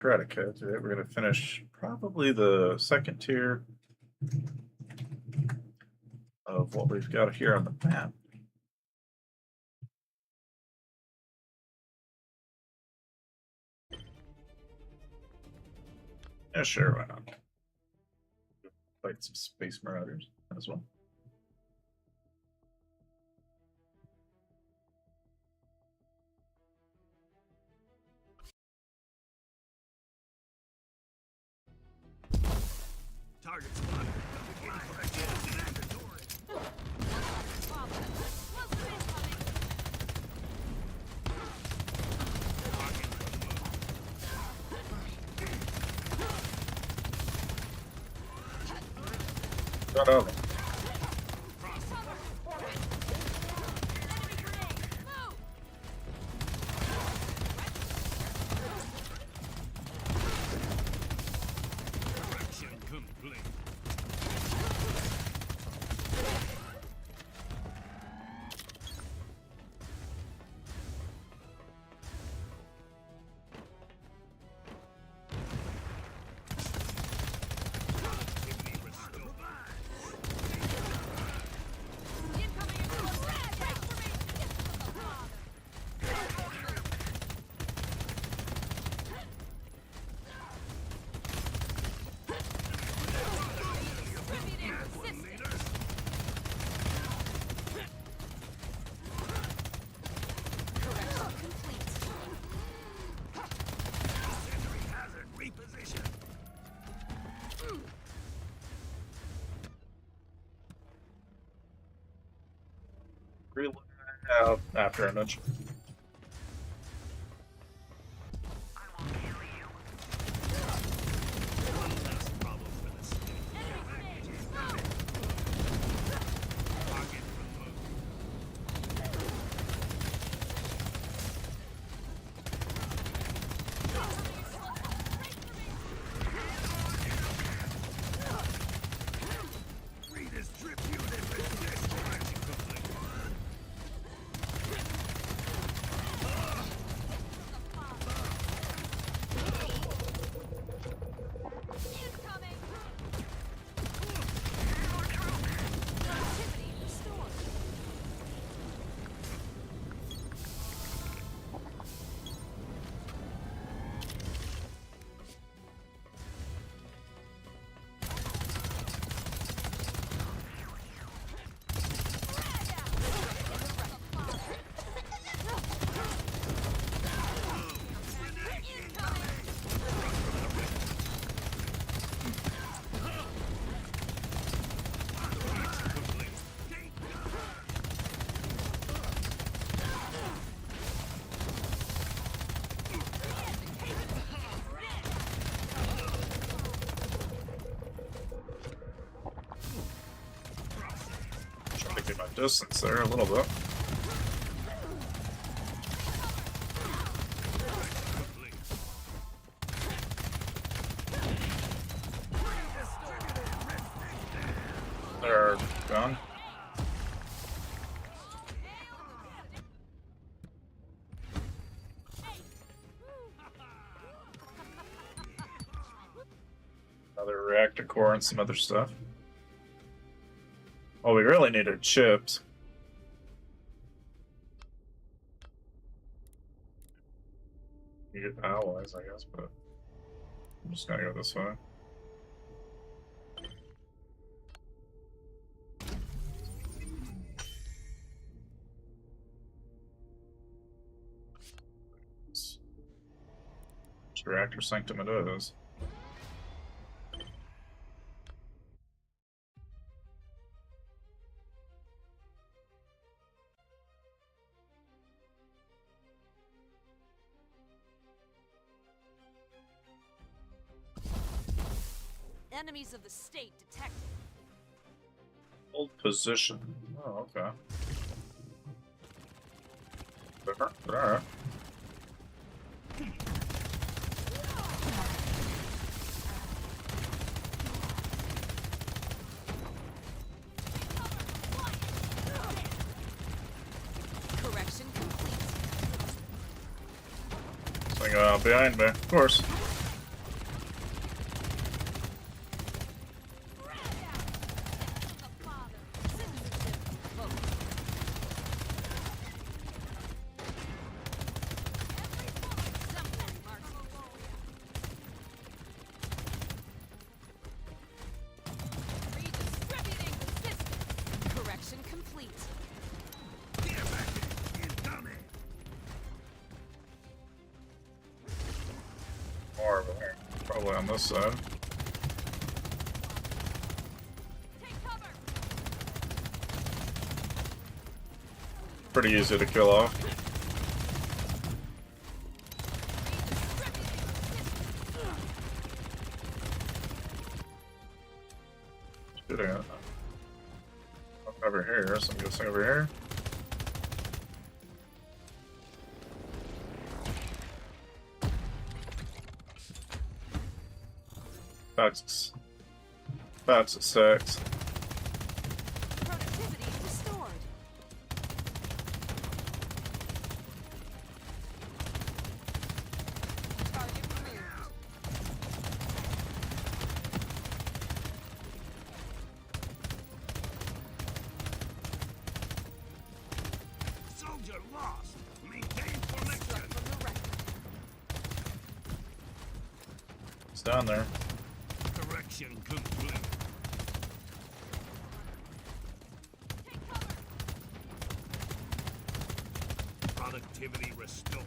Autocratica. Today we're going to finish probably the second tier of what we've got here on the map. Yeah, sure, why not? Fight some space marauders as well. Target spotted. Shut up. Reload out after image. Trying to get my distance there a little bit. They're gone. Another reactor core and some other stuff. Well, we really need our chips. You get allies, I guess, but I'm just gonna go this way. Reactor sanctum it is. Enemies of the state detected. Hold position. Oh, okay. Alright. Correction complete. Something behind me, of course. more over there. Probably on this side. Take cover. Pretty easy to kill off. Shooting it. Over here, so I'm guessing over here. Pax at 6. Productivity restored. Target removed. Soldier lost. Maintain Struck connection. from the record. It's down there. Correction complete. Take cover. Productivity restored.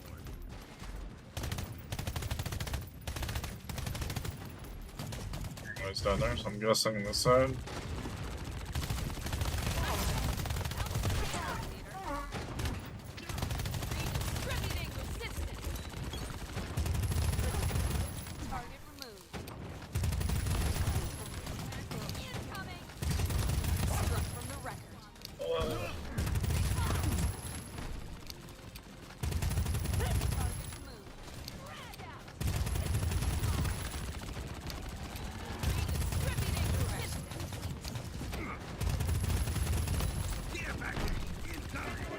Oh, it's down there, so I'm guessing this side. Redistributing resistance. Target removed. Incoming. Struck from the record. Target removed. Redistributing resistance. Get back incoming.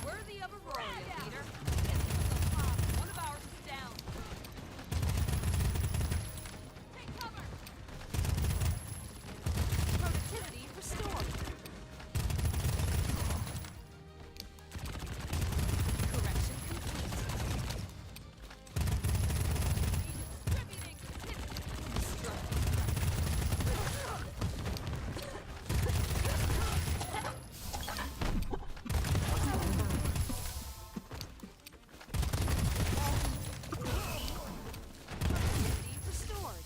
Worthy of Auryto, leader. One of ours is down. Take cover. Productivity restored. Correction complete. Redistributing resistance. Struck. Productivity restored.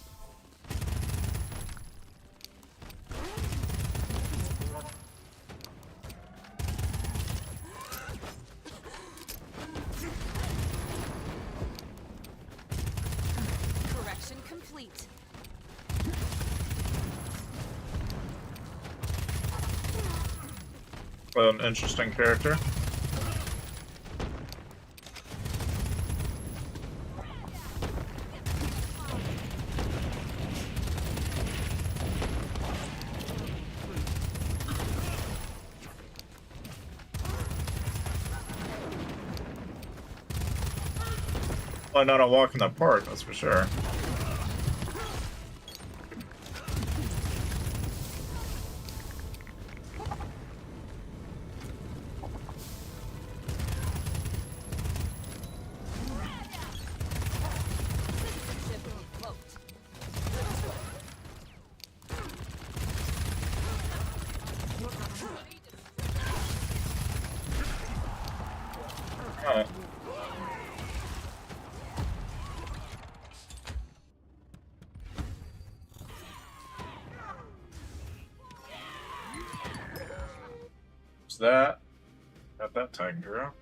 Correction complete. Well, an interesting character. Well, not a walk in the park, that's for sure. Citizenship revoked. Alright. What's that? Got that taken care of.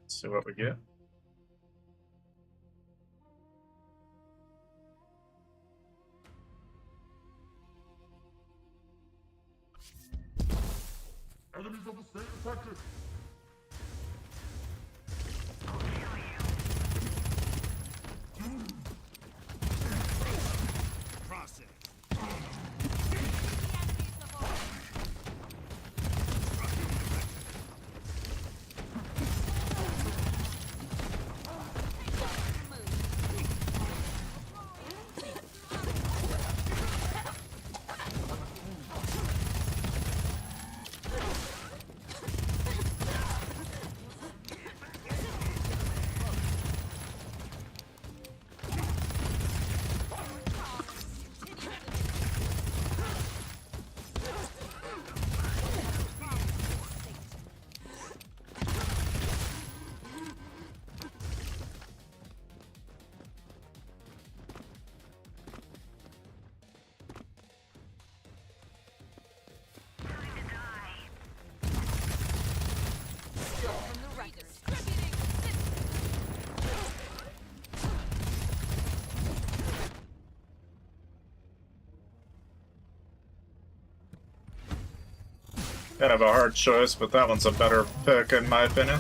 Let's see what we get. Enemies of the state detected. Process. Kind of a hard choice, but that one's a better pick in my opinion.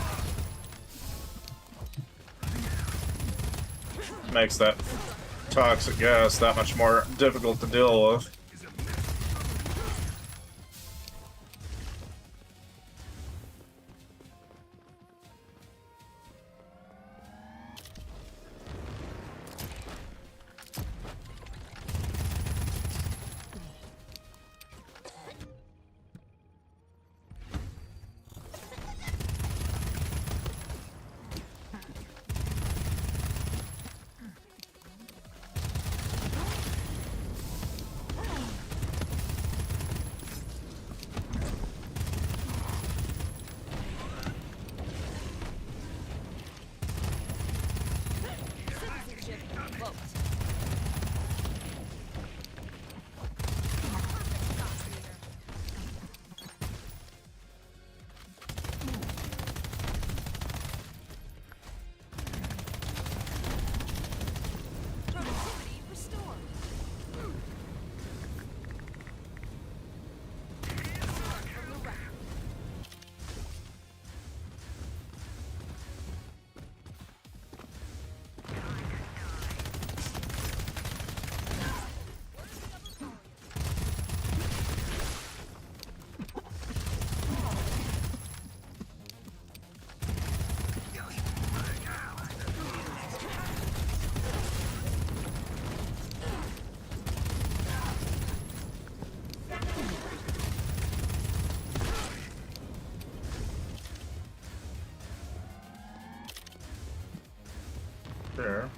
Makes that toxic gas that much more difficult to deal with. Citizenship revoked. Productivity restored. From the record. There.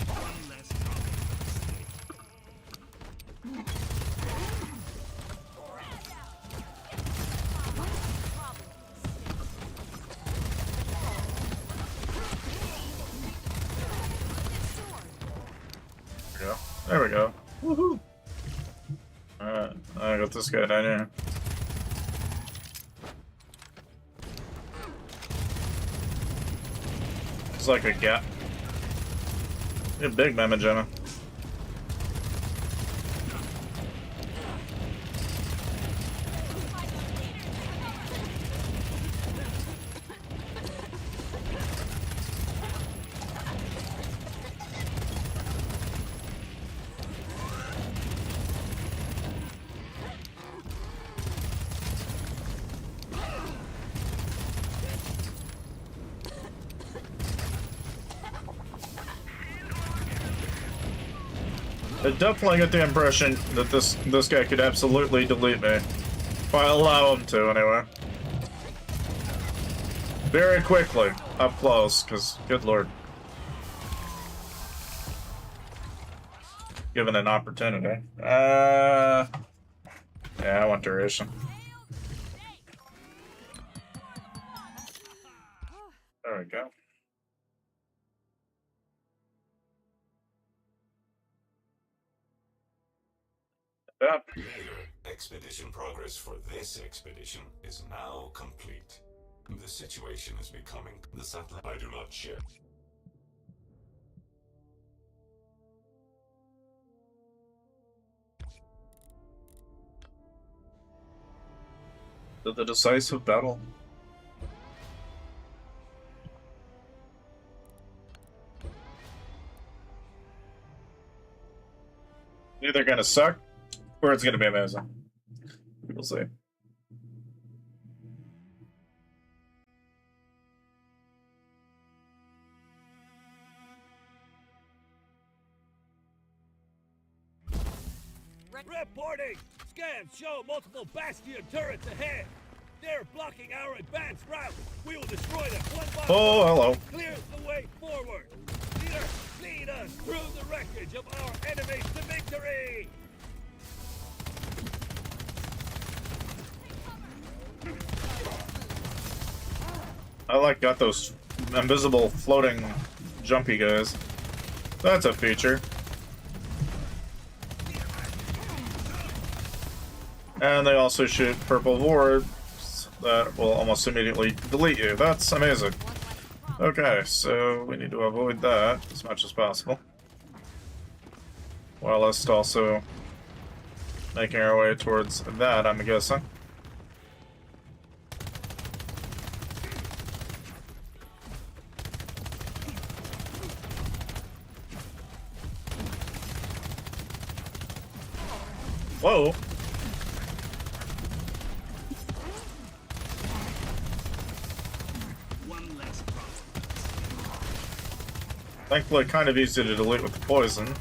One less problem for the state. There we go. Woohoo! Alright, I got this guy down here. It's like a gap. A big mama Gemma. I definitely get the impression that this guy could absolutely delete me. If I allow him to, anyway. Very quickly, up close, because, good lord. Given an opportunity. Yeah, I want duration. There we go. Yeah. Expedition progress for this expedition is now complete. The situation is becoming the satellite. I do not share. The decisive battle. Either gonna suck, or it's gonna be amazing. We'll see. Reporting! Scans show multiple Bastion turrets ahead. They're blocking our advanced route. We will destroy them one by one. Oh, hello. Clear the way forward. Leader, lead us through the wreckage of our enemies to victory. I like got those invisible floating jumpy guys. That's a feature. And they also shoot purple orbs that will almost immediately delete you. That's amazing. Okay, so we need to avoid that as much as possible. Whilst also making our way towards that, I'm guessing. Whoa! Thankfully, kind of easy to delete with the poison.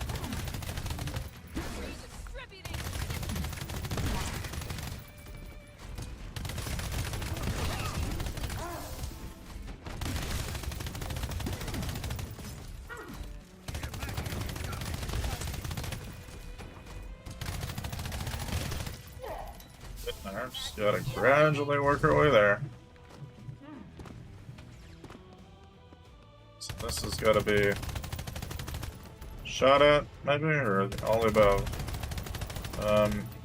Just gotta gradually work our way there. So this has gotta be shot at, maybe, or all the above.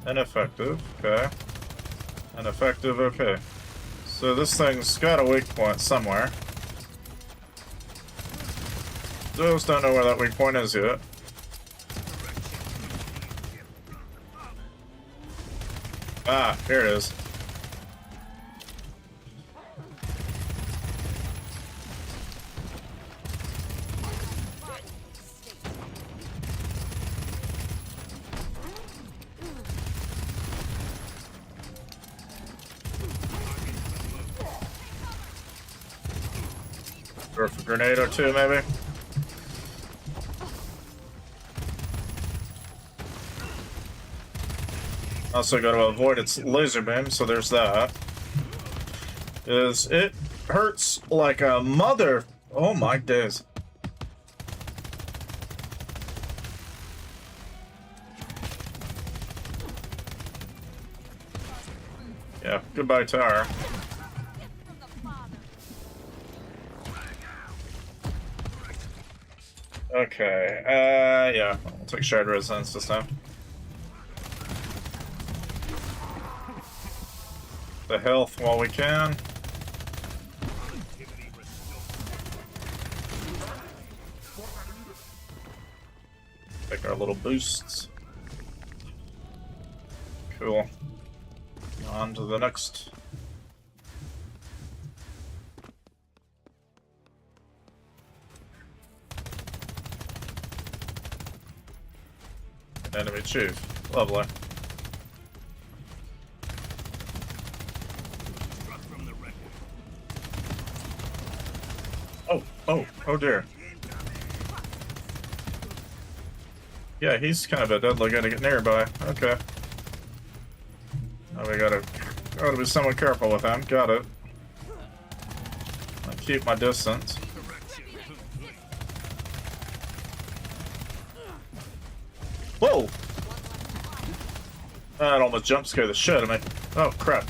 Ineffective, okay. Ineffective, okay. So this thing's got a weak point somewhere. Just don't know where that weak point is yet. Ah, here it is. Throw a grenade or two, maybe. Also got to avoid its laser beam, so there's that. It hurts like a mother. Oh my days. Yeah, goodbye tower. Okay, yeah, we'll take shared resonance this time. The health while we can. Take our little boosts. Cool. On to the next. Enemy chief. Lovely. Oh dear. Yeah, he's kind of a deadly guy to get nearby. Okay. Now we gotta be somewhat careful with him. Got it. I keep my distance. Whoa! That almost jump scared the shit out of me. Oh crap.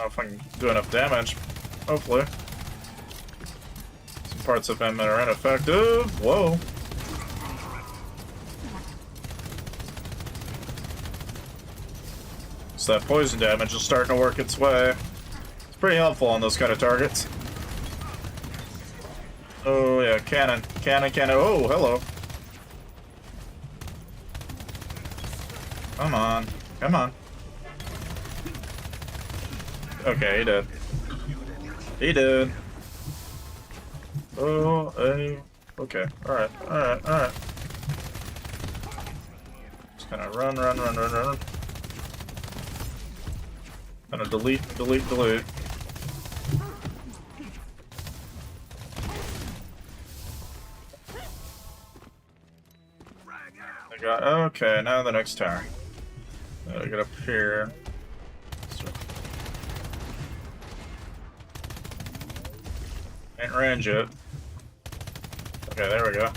If I can do enough damage, hopefully. Some parts of him are ineffective. Whoa. So that poison damage is starting to work its way. It's pretty helpful on those kind of targets. Oh yeah, cannon. Cannon. Oh, hello. Come on. Come on. Okay, he did. He did. Oh, okay. Alright. Just kinda run. Kinda delete. Okay, now the next tower. Gotta get up here. Ain't range yet. Okay, there we go.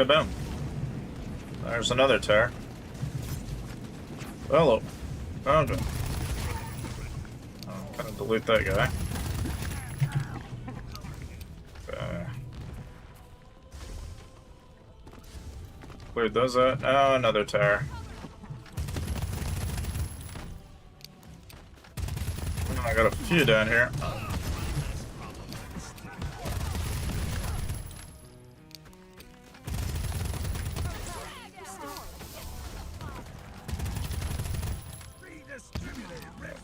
Kaboom. There's another tear. Hello. Found him. I'm gonna delete that guy. Okay. Cleared those out. Oh, another tear. Oh, I got a few down here.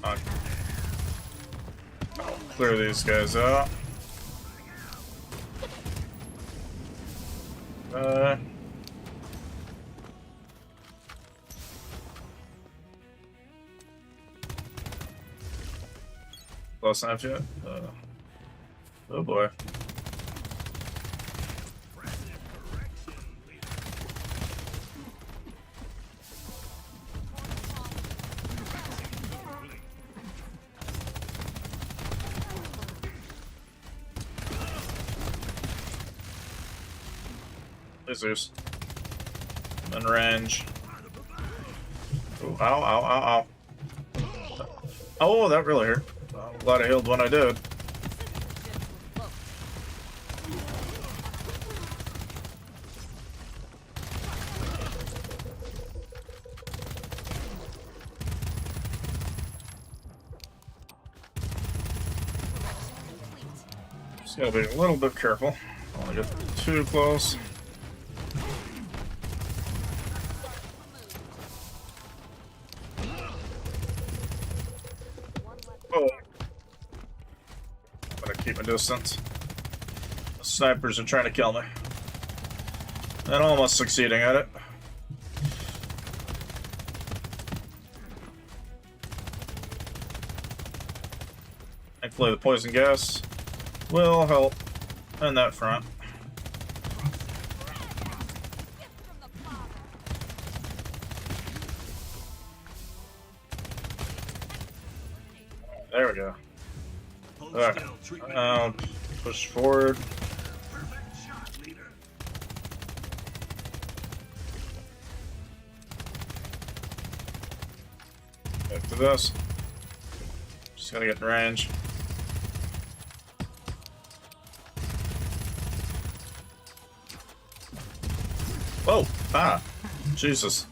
I'll clear these guys out. Close enough yet? Oh boy. Lasers. I'm in range. Ooh, ow, ow, ow, ow. Oh, that really hurt. I'm glad I healed when I did. Just gotta be a little bit careful. I don't want to get too close. Oh. I'm gonna keep my distance. The snipers are trying to kill me. And almost succeeding at it. Thankfully the poison gas will help in that front. There we go. Alright. Push forward. Back to this. Just gotta get in range. Oh! Ah! Jesus.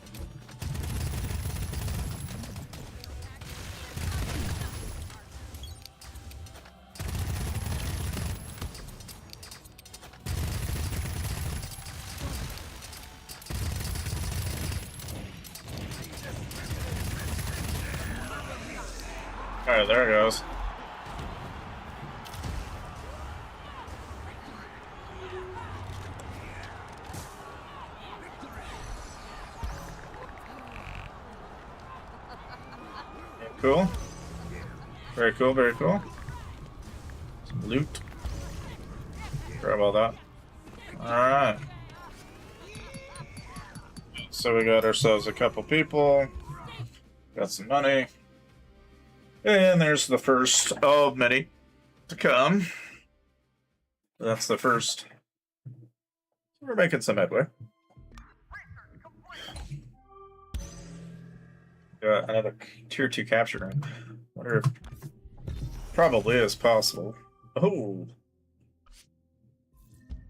Alright, there it goes. Cool. Very cool, very cool. Some loot. Forgot about that. Alright. So we got ourselves a couple people. Got some money. And there's the first of many to come. That's the first. We're making some headway. Got another tier 2 capture room. Wonder if probably is possible. Oh,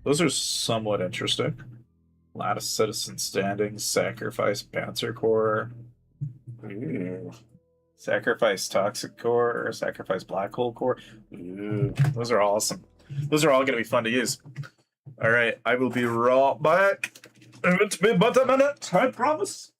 those are somewhat interesting. A lot of citizen standing, sacrifice Panzer Corps. Ooh. Sacrifice Toxic Core or Sacrifice Black Hole Core. Ooh, those are awesome. Those are all going to be fun to use. All right, I will be right back. It's been but a minute, I promise.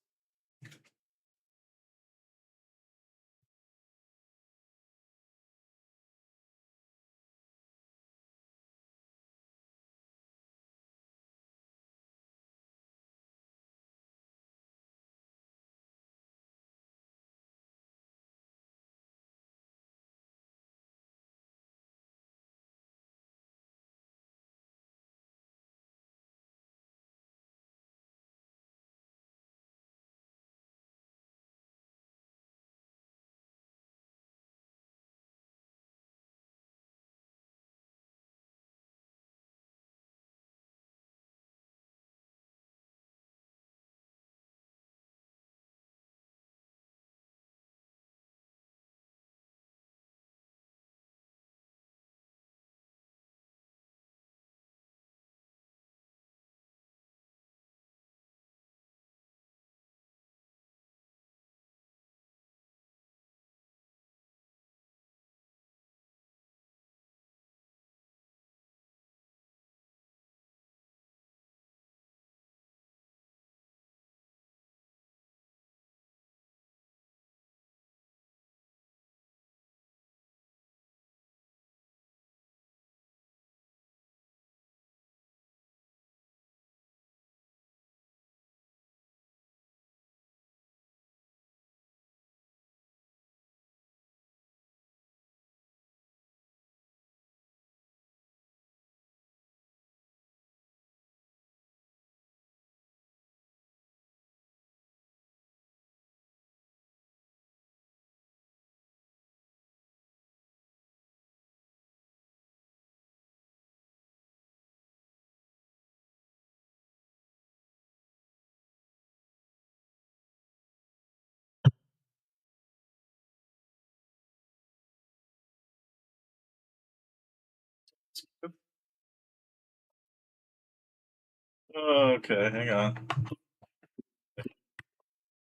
Okay, hang on.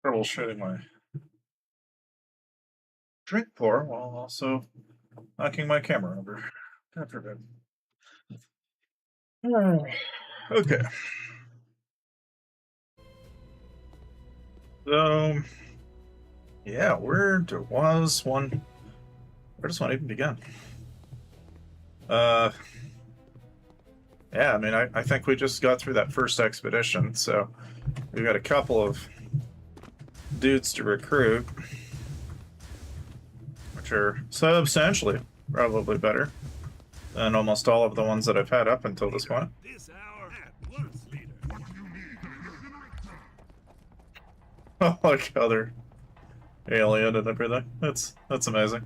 Troubleshooting my drink pour while also knocking my camera over. God forbid. Okay. So, yeah, where does one even begin? Yeah, I mean, I think we just got through that first expedition, so we've got a couple of dudes to recruit, which are substantially probably better than almost all of the ones that I've had up until this point. This hour at once, leader. Like other alien and everything. That's amazing.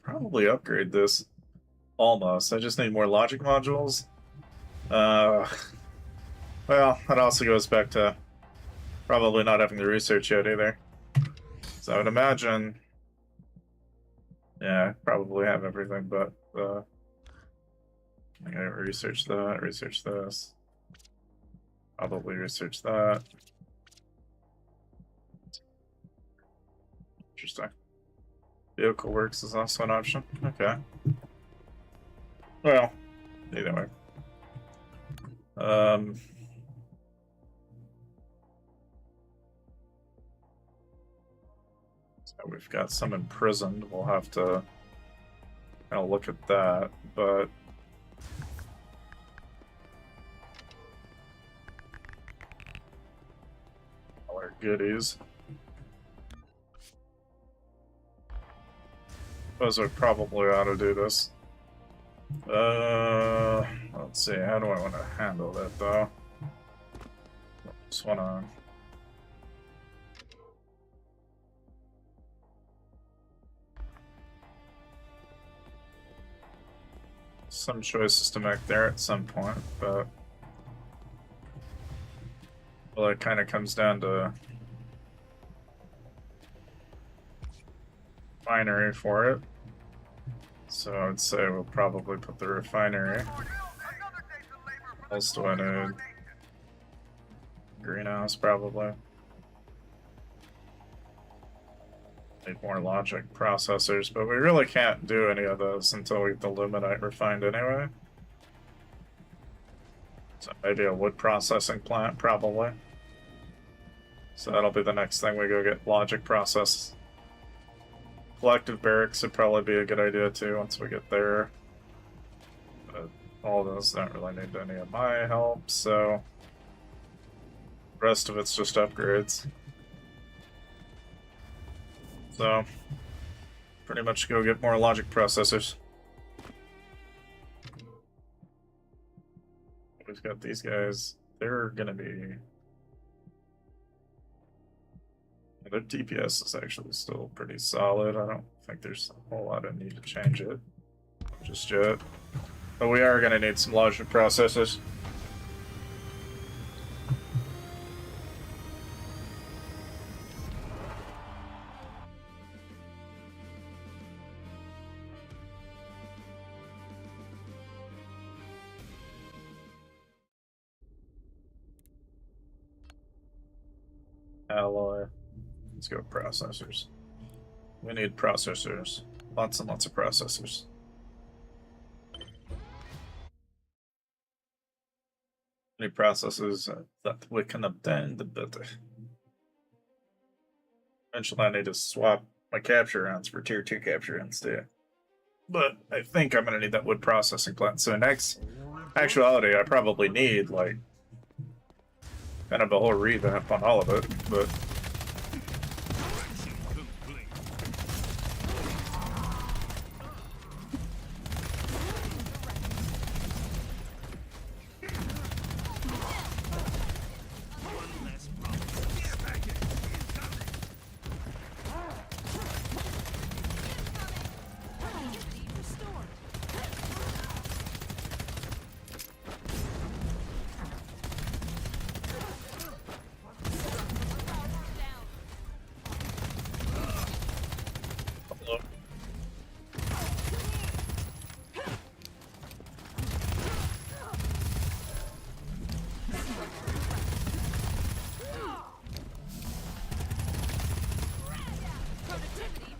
Probably upgrade this. Almost. I just need more logic modules. Well, that also goes back to probably not having the research yet either. So I would imagine, yeah, I probably have everything, but I gotta research that, research this. Probably research that. Interesting. Vehicle works is also an option. Okay. Well, either way. So we've got some imprisoned. We'll have to kind of look at that, but all our goodies. Suppose I probably ought to do this. Let's see. How do I want to handle that, though? Just want to. Some choices to make there at some point, but well, it kind of comes down to refinery for it. So I would say we'll probably put the refinery. What else do I need? Greenhouse, probably. Need more logic processors, but we really can't do any of those until we get the Luminite refined anyway. So maybe a wood processing plant, probably. So that'll be the next thing we go get logic process. Collective barracks would probably be a good idea too once we get there. But all those don't really need any of my help, so the rest of it's just upgrades. So pretty much go get more logic processors. We've got these guys. They're gonna be. Their DPS is actually still pretty solid. I don't think there's a whole lot of need to change it just yet. But we are going to need some logic processors. Alloy. Let's go processors. We need processors. Lots and lots of processors. Any processes that we can obtain, the better. Eventually I need to swap my capture rounds for tier 2 capture rounds too. But I think I'm going to need that wood processing plant. So next actuality, I probably need like kind of a whole revamp on all of it, but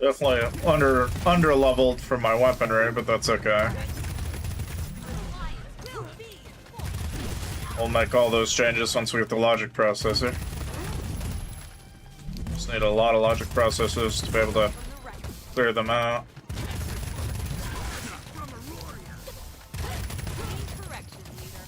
Definitely under leveled for my weaponry, but that's okay. We'll make all those changes once we get the logic processor. Just need a lot of logic processors to be able to clear them out. Correction, leader.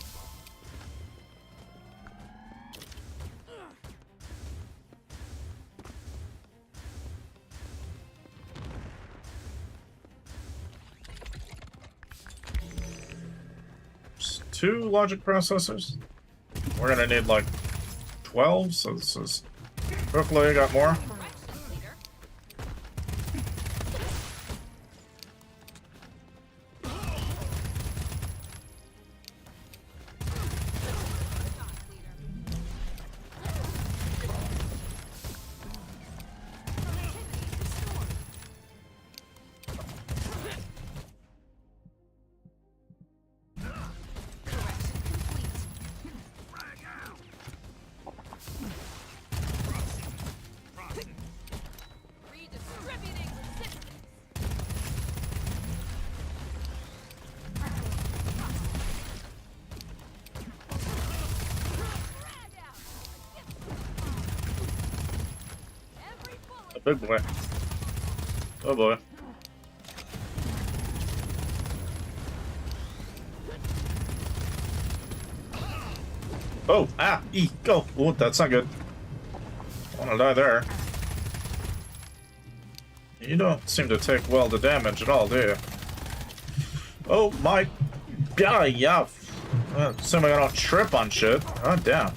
Just 2 logic processors. We're gonna need like 12, so this is hopefully I got more. Correction, leader. Redistributing resistance. Frag out. Every bullet. A big boy. Oh boy. Oh, ah, go. Oh, that's not good. I wanna die there. You don't seem to take well the damage at all, do you? Oh my, yeah. Assuming I don't trip on shit. Oh damn.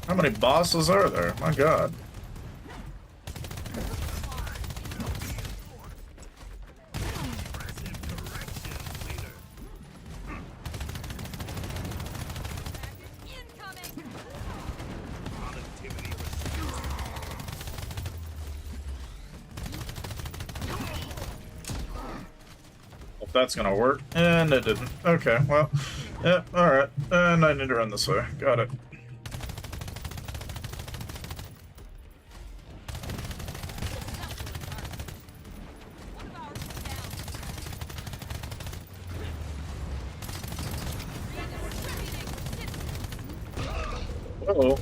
How many bosses are there? My god. Incoming. If that's gonna work. And it didn't. Okay, well. Yeah, alright. And I need to run this way. Got it. One of ours is down. Redistributing resistance. Uh-oh.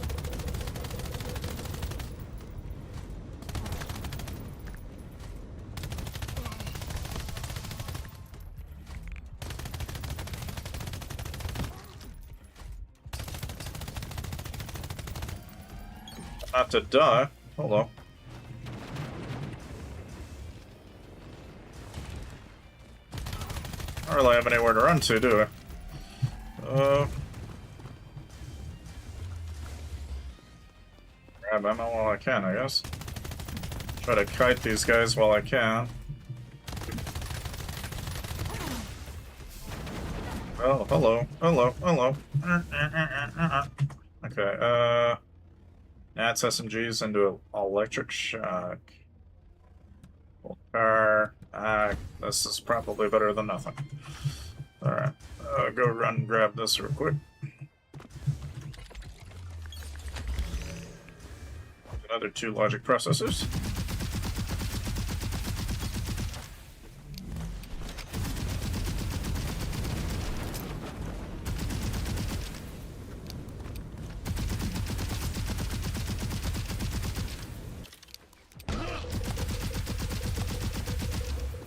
Not to die. Hello. I don't really have anywhere to run to, do I? Grab ammo while I can, I guess. Try to kite these guys while I can. Oh, hello. Hello. Okay, Nats SMGs into an electric shock. Car. This is probably better than nothing. Alright. Go run and grab this real quick. Another 2 logic processors.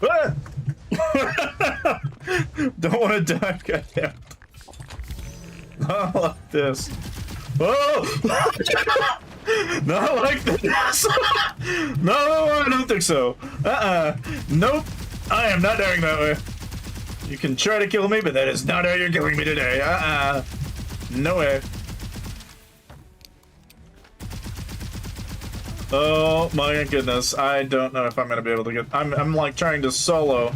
Ah! Don't want to die, goddamn. Not like this. Oh! Not like this. No, I don't think so. Nope. I am not dying that way. You can try to kill me, but that is not how you're killing me today. No way. Oh my goodness, I don't know if I'm gonna be able to get. I'm like trying to solo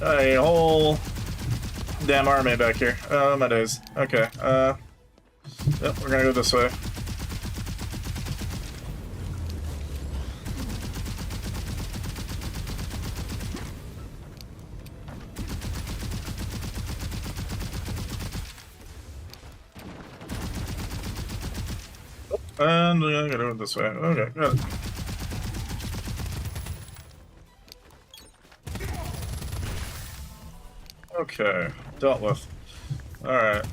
a whole damn army back here. Oh my days. Okay. Yep, we're gonna go this way. And I gotta do it this way. Okay, got it. Okay, dealt with. Alright.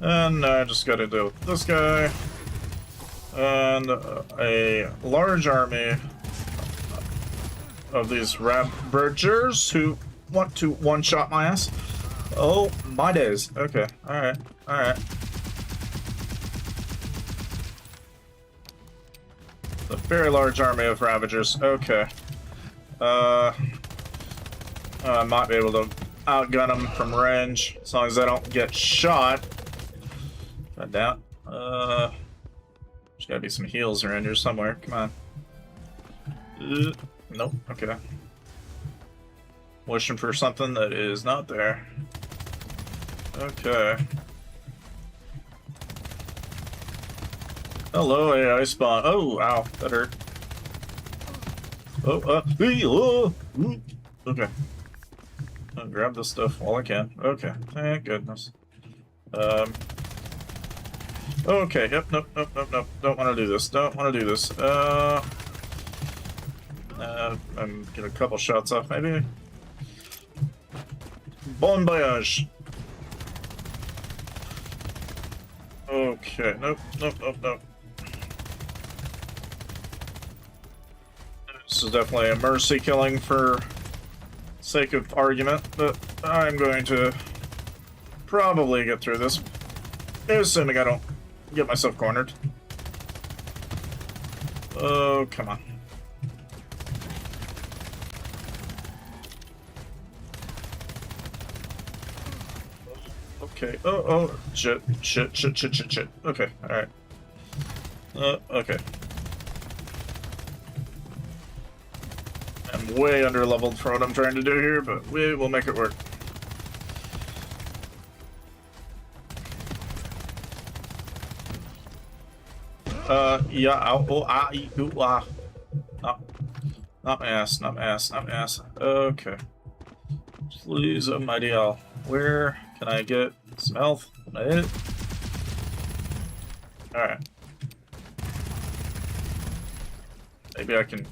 And now I just gotta deal with this guy. And a large army of these ravagers who want to one-shot my ass. Oh, my days. Okay, alright, alright. A very large army of ravagers. Okay. I might be able to outgun them from range, as long as I don't get shot. I doubt. There's gotta be some heals around here somewhere. Come on. Nope. Okay. Wishing for something that is not there. Okay. Hello, AI spawn. Oh, ow, that hurt. Okay. I'll grab this stuff while I can. Okay, thank goodness. Okay, yep, nope. Don't want to do this. Don't want to do this. I'm get a couple shots off, maybe. Bon voyage. Okay, nope. This is definitely a mercy killing for sake of argument, but I'm going to probably get through this, assuming I don't get myself cornered. Oh, come on. Okay. Oh, shit. Okay, alright. Okay. I'm way under leveled for what I'm trying to do here, but we will make it work. Yeah, not my ass. Okay. Please, oh my deal. Where can I get some health? Can I hit it? Alright. Maybe I can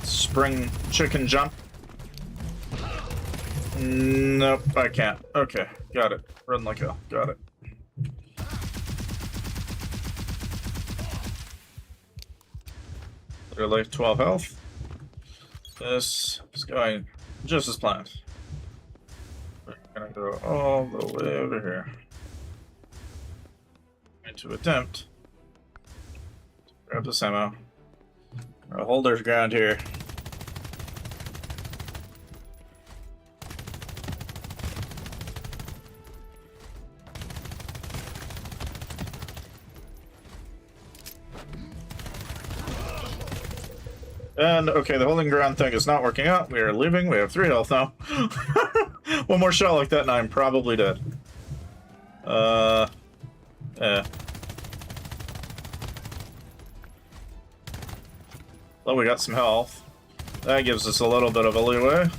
spring chicken jump. Nope, I can't. Okay, got it. Run like hell. Got it. Literally 12 health. This is going just as planned. We're gonna go all the way over here. Going to attempt to grab this ammo. I'll hold our ground here. And, okay, the holding ground thing is not working out. We are leaving. We have 3 health now. One more shot like that and I'm probably dead. Yeah. Well, we got some health. That gives us a little bit of a leeway.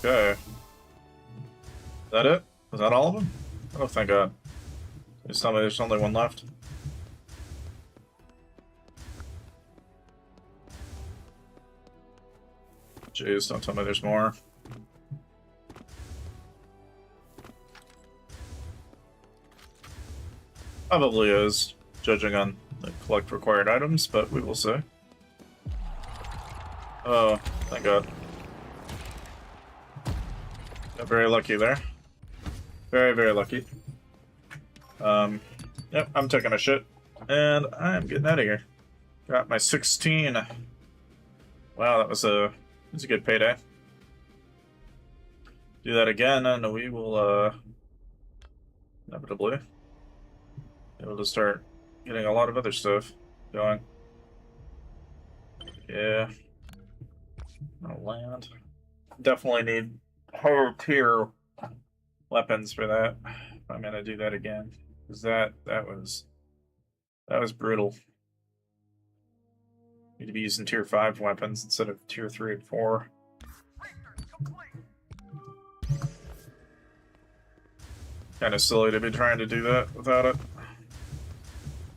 Okay. Is that it? Is that all of them? Oh, thank God. Please tell me there's only one left. Jeez, don't tell me there's more. Probably is, judging on the collect required items, but we will see. Oh, thank God. Got very lucky there. Very, very lucky. Yep, I'm taking a shit. And I'm getting out of here. Got my 16. Wow, that was a good payday. Do that again, and we will, inevitably be able to start getting a lot of other stuff going. Yeah. I'll land. Definitely need higher tier weapons for that. If I'm gonna do that again. Because that was That was brutal. Need to be using tier 5 weapons instead of tier 3 and 4. Kind of silly to be trying to do that without it.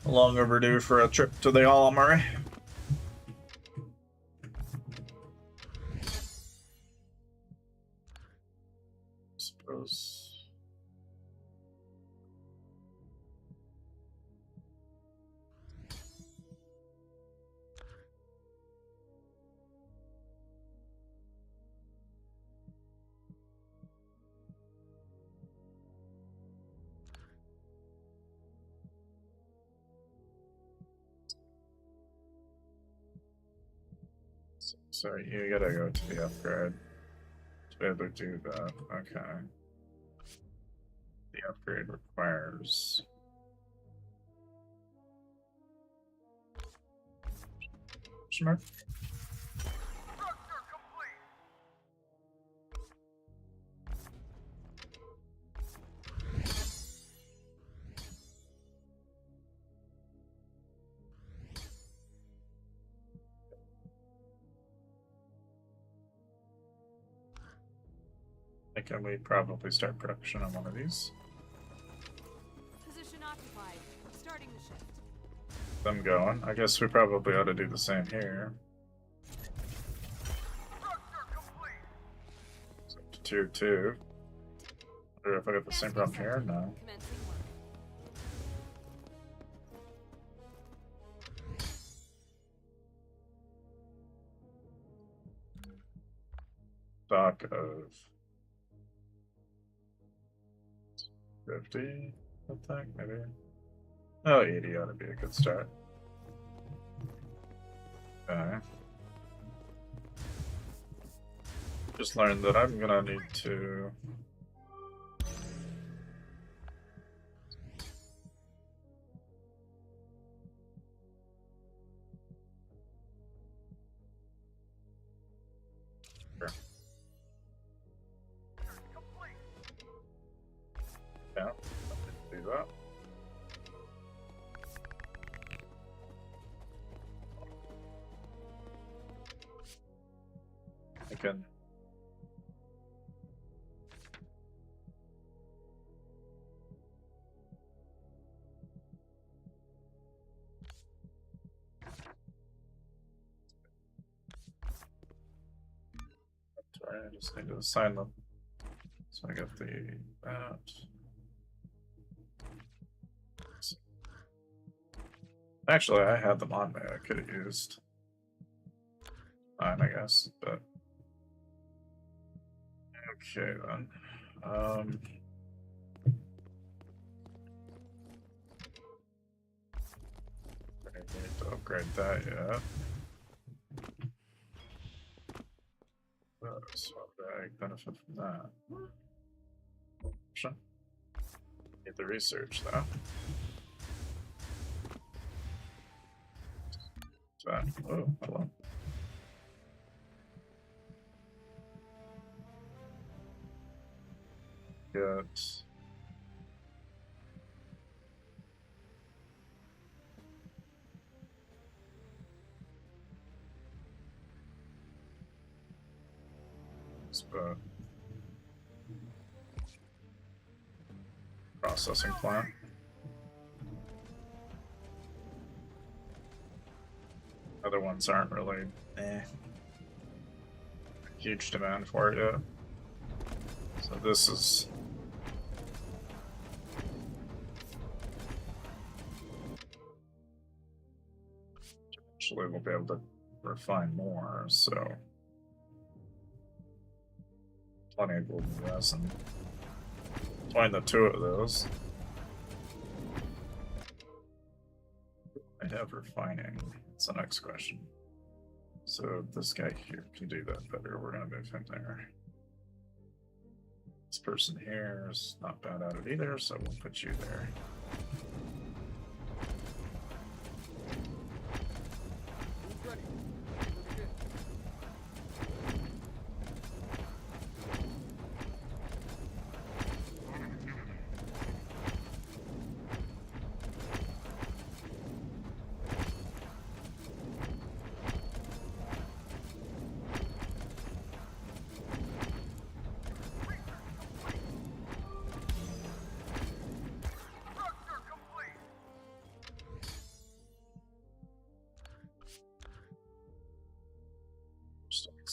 Long overdue for a trip to the Almary. Suppose. So you gotta go to the upgrade to be able to do that. Okay. The upgrade requires. Smart. Can we probably start production on one of these? Position occupied. Starting the shift. Them going. I guess we probably ought to do the same here. So to tier 2. Or if I got the same problem here? No. Commencing work. Stock of 50, I think, maybe. Oh, 80 ought to be a good start. Okay. Just learned that I'm gonna need to. Yeah, do that. I can. Sorry, I just need to assign them. So I got the that. Actually, I had them on me. I could have used mine, I guess, but okay then. I need to upgrade that yet. Swap bag benefit from that. Sure. Need the research though. That. Oh, hello. Get spot processing plant. Other ones aren't really huge demand for it yet. So this is eventually we'll be able to refine more, so plenty of golden resin. Find the 2 of those. I have refining. That's the next question. So this guy here can do that better. We're gonna move him there. This person here is not bad at it either, so we'll put you there.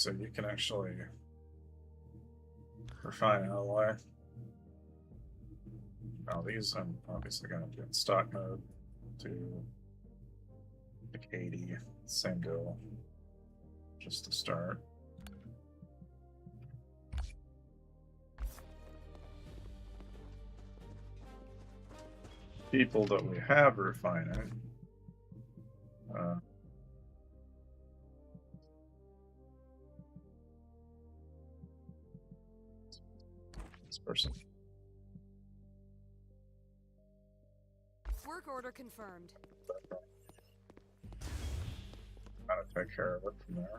so you can actually refine alloy. Now these I'm obviously going to do in stock mode to like 80, same deal, just to start. People that we have refining. This person. Work order confirmed. Gotta take care of it from there.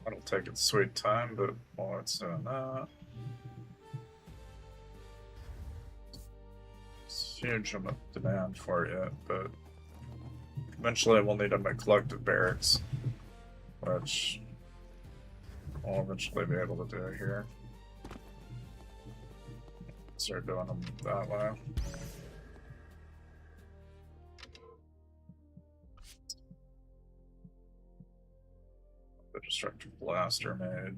It'll take its sweet time, but while it's doing that, it's huge amount of demand for it, but eventually we'll need them at collective barracks, which we'll eventually be able to do here. Start doing them that way. The destructive blaster made.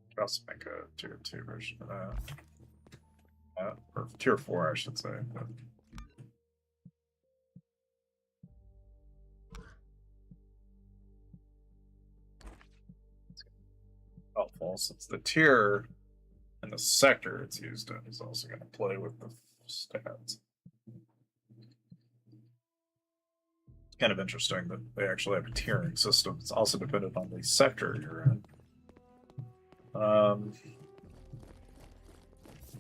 Could also make a tier 2 version of that. Or tier 4, I should say. But... helpful since the tier and the sector it's used in is also going to play with the stats. It's kind of interesting that they actually have a tiering system. It's also dependent on the sector you're in.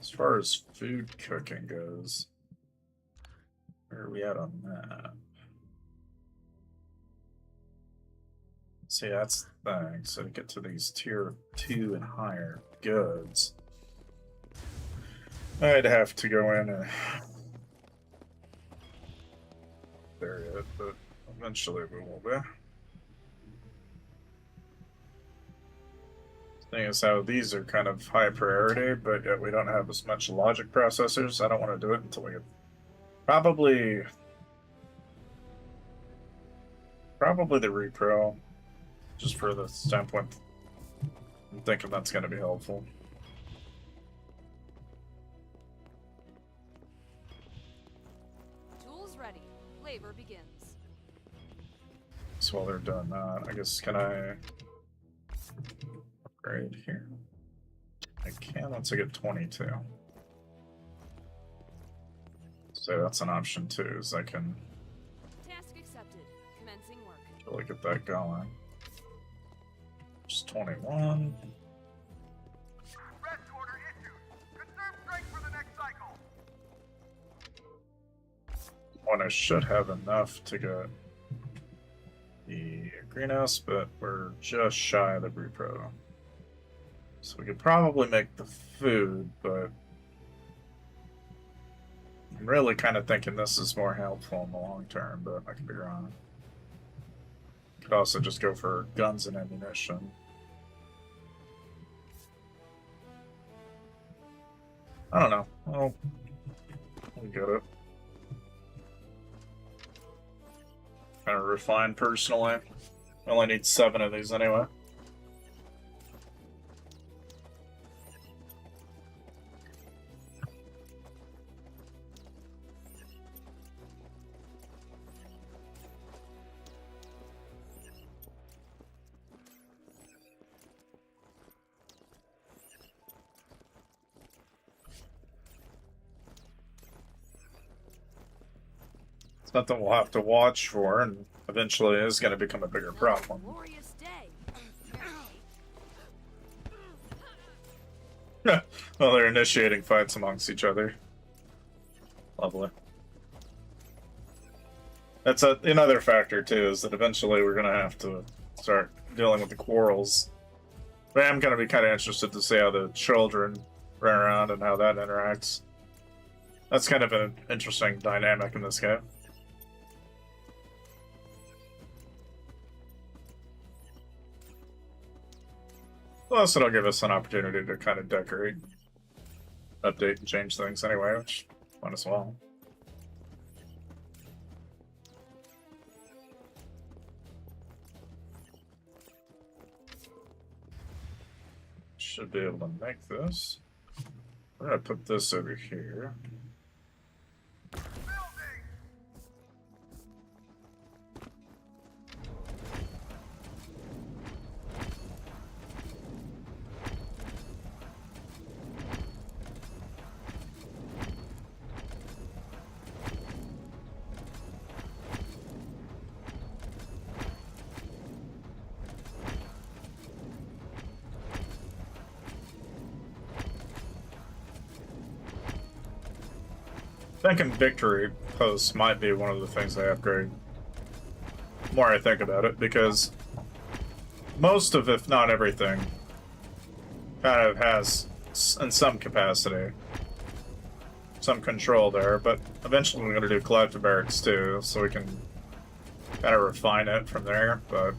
As far as food cooking goes, where are we at on that? See, that's the thing. So to get to these tier 2 and higher goods, I'd have to go in and there it, but eventually we will be. The thing is how these are kind of high priority, but yet we don't have as much logic processors. I don't want to do it until we get probably the repro. Just for the standpoint, I'm thinking that's going to be helpful. Tools ready. Labor begins. So while they're doing that, I guess can I upgrade here? I can once I get 22. So that's an option too, is I can Task accepted. Commencing work. really get that going. Just 21. Rest order issued. Conserve strength for the next cycle. One, I should have enough to get the greenhouse, but we're just shy of the repro. So we could probably make the food, but I'm really kind of thinking this is more helpful in the long term, but I could be wrong. Could also just go for guns and ammunition. I don't know. I'll get it. Kind of refined personally. I only need 7 of these anyway. Something we'll have to watch for, and eventually is going to become a bigger problem. Glorious day. Well, they're initiating fights amongst each other. Lovely. That's another factor, too, is that eventually we're going to have to start dealing with the quarrels. But I'm going to be kind of interested to see how the children run around and how that interacts. That's kind of an interesting dynamic in this game. Plus, it'll give us an opportunity to kind of decorate, update, and change things anyway, which is fun as well. Should be able to make this. We're gonna put this over here. Thinking victory posts might be one of the things I upgrade. The more I think about it, because most of, if not everything, kind of has, in some capacity, some control there, but eventually we're going to do collective barracks too, so we can kind of refine it from there, but...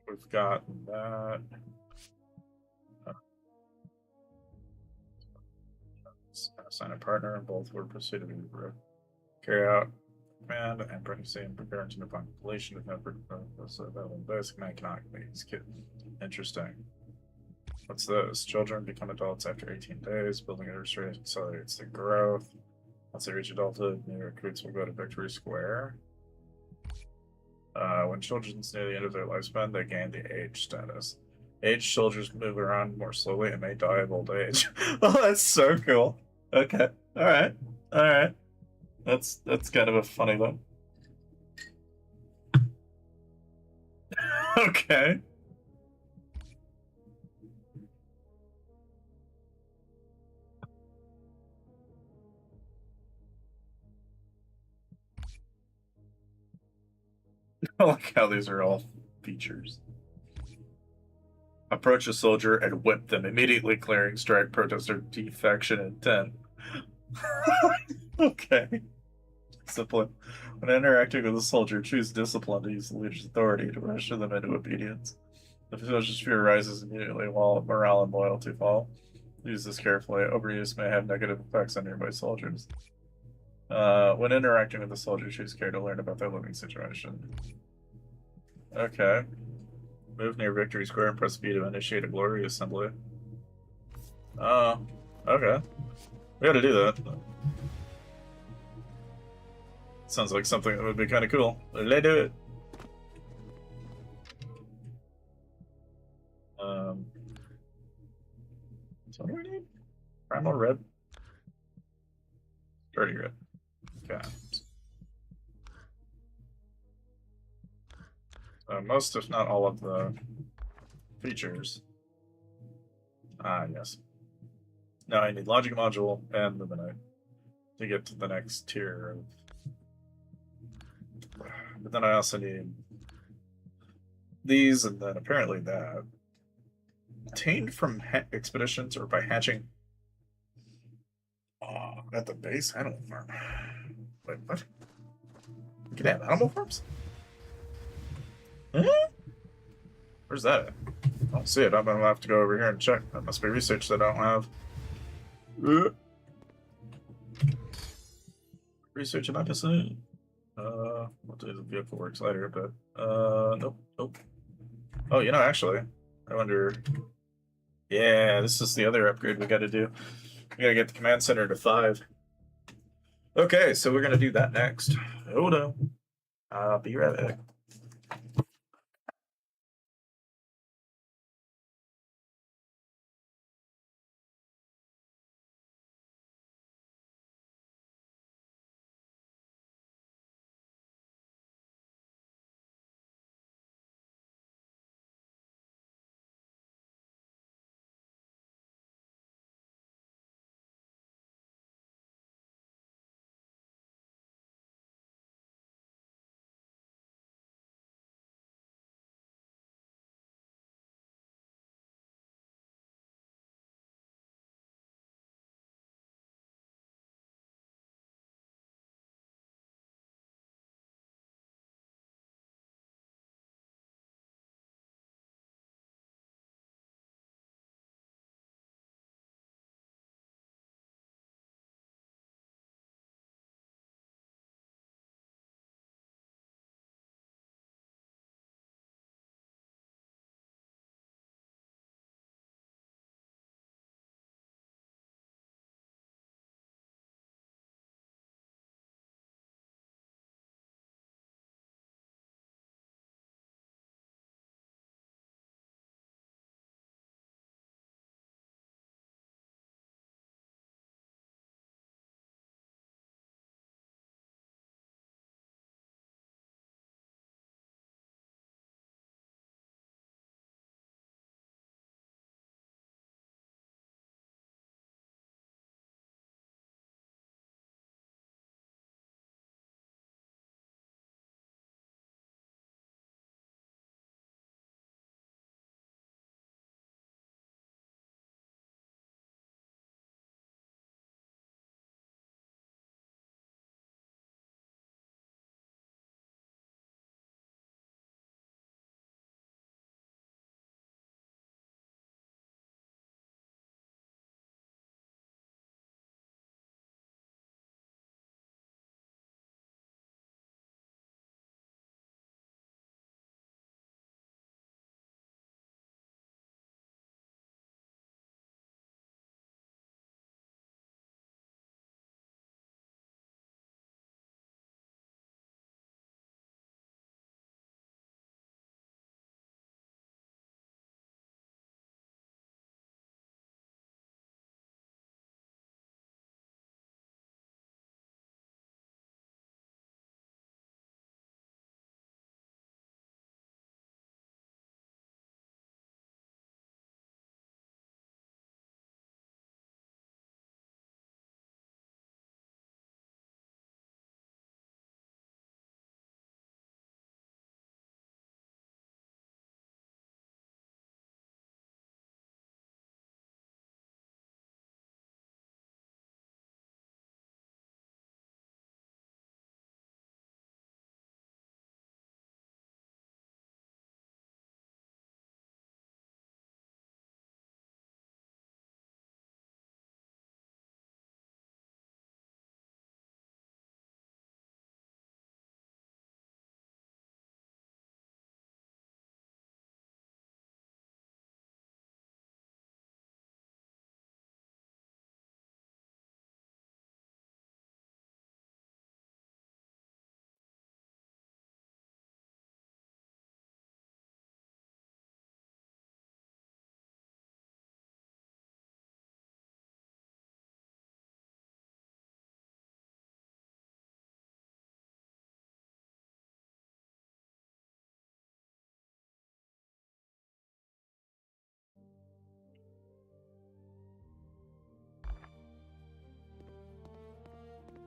We've got that... Assign a partner, and both were proceeded to carry out command and pregnancy and prepare to the population with effort so that when basic man cannot make his kid. Interesting. What's this? Children become adults after 18 days. Building industry accelerates the growth. Once they reach adulthood, new recruits will go to Victory Square. When children's near the end of their lifespan, they gain the age status. Aged soldiers move around more slowly and may die of old age. Oh, that's so cool. Okay. Alright. Alright. That's kind of a funny one. Okay. I like how these are all features. Approach a soldier and whip them, immediately clearing strike protester defection intent. Okay. Discipline. When interacting with a soldier, choose discipline to use the leader's authority to usher them into obedience. The soldier's fear rises immediately while morale and loyalty fall. Use this carefully. Overuse may have negative effects on nearby soldiers. When interacting with a soldier, choose care to learn about their living situation. Okay. Move near Victory Square and press B to initiate a glory assembly. Okay. We gotta do that. Sounds like something that would be kind of cool. Let's do it. So what do we need? Primal red? Dirty red. Okay. Most, if not all, of the features. Ah, yes. Now I need logic module and luminite to get to the next tier of. But then I also need these, and then apparently that. Obtained from expeditions or by hatching. Oh, at the base animal farm. Wait, what? You can have animal farms? Huh? Where's that at? I don't see it. I'm gonna have to go over here and check. That must be research that I don't have. Research and opposite. What does the vehicle works later, but nope. Oh, you know, actually, I wonder. Yeah, this is the other upgrade we gotta do. We gotta get the command center to 5. Okay, so we're gonna do that next. Oh no. I'll be right back.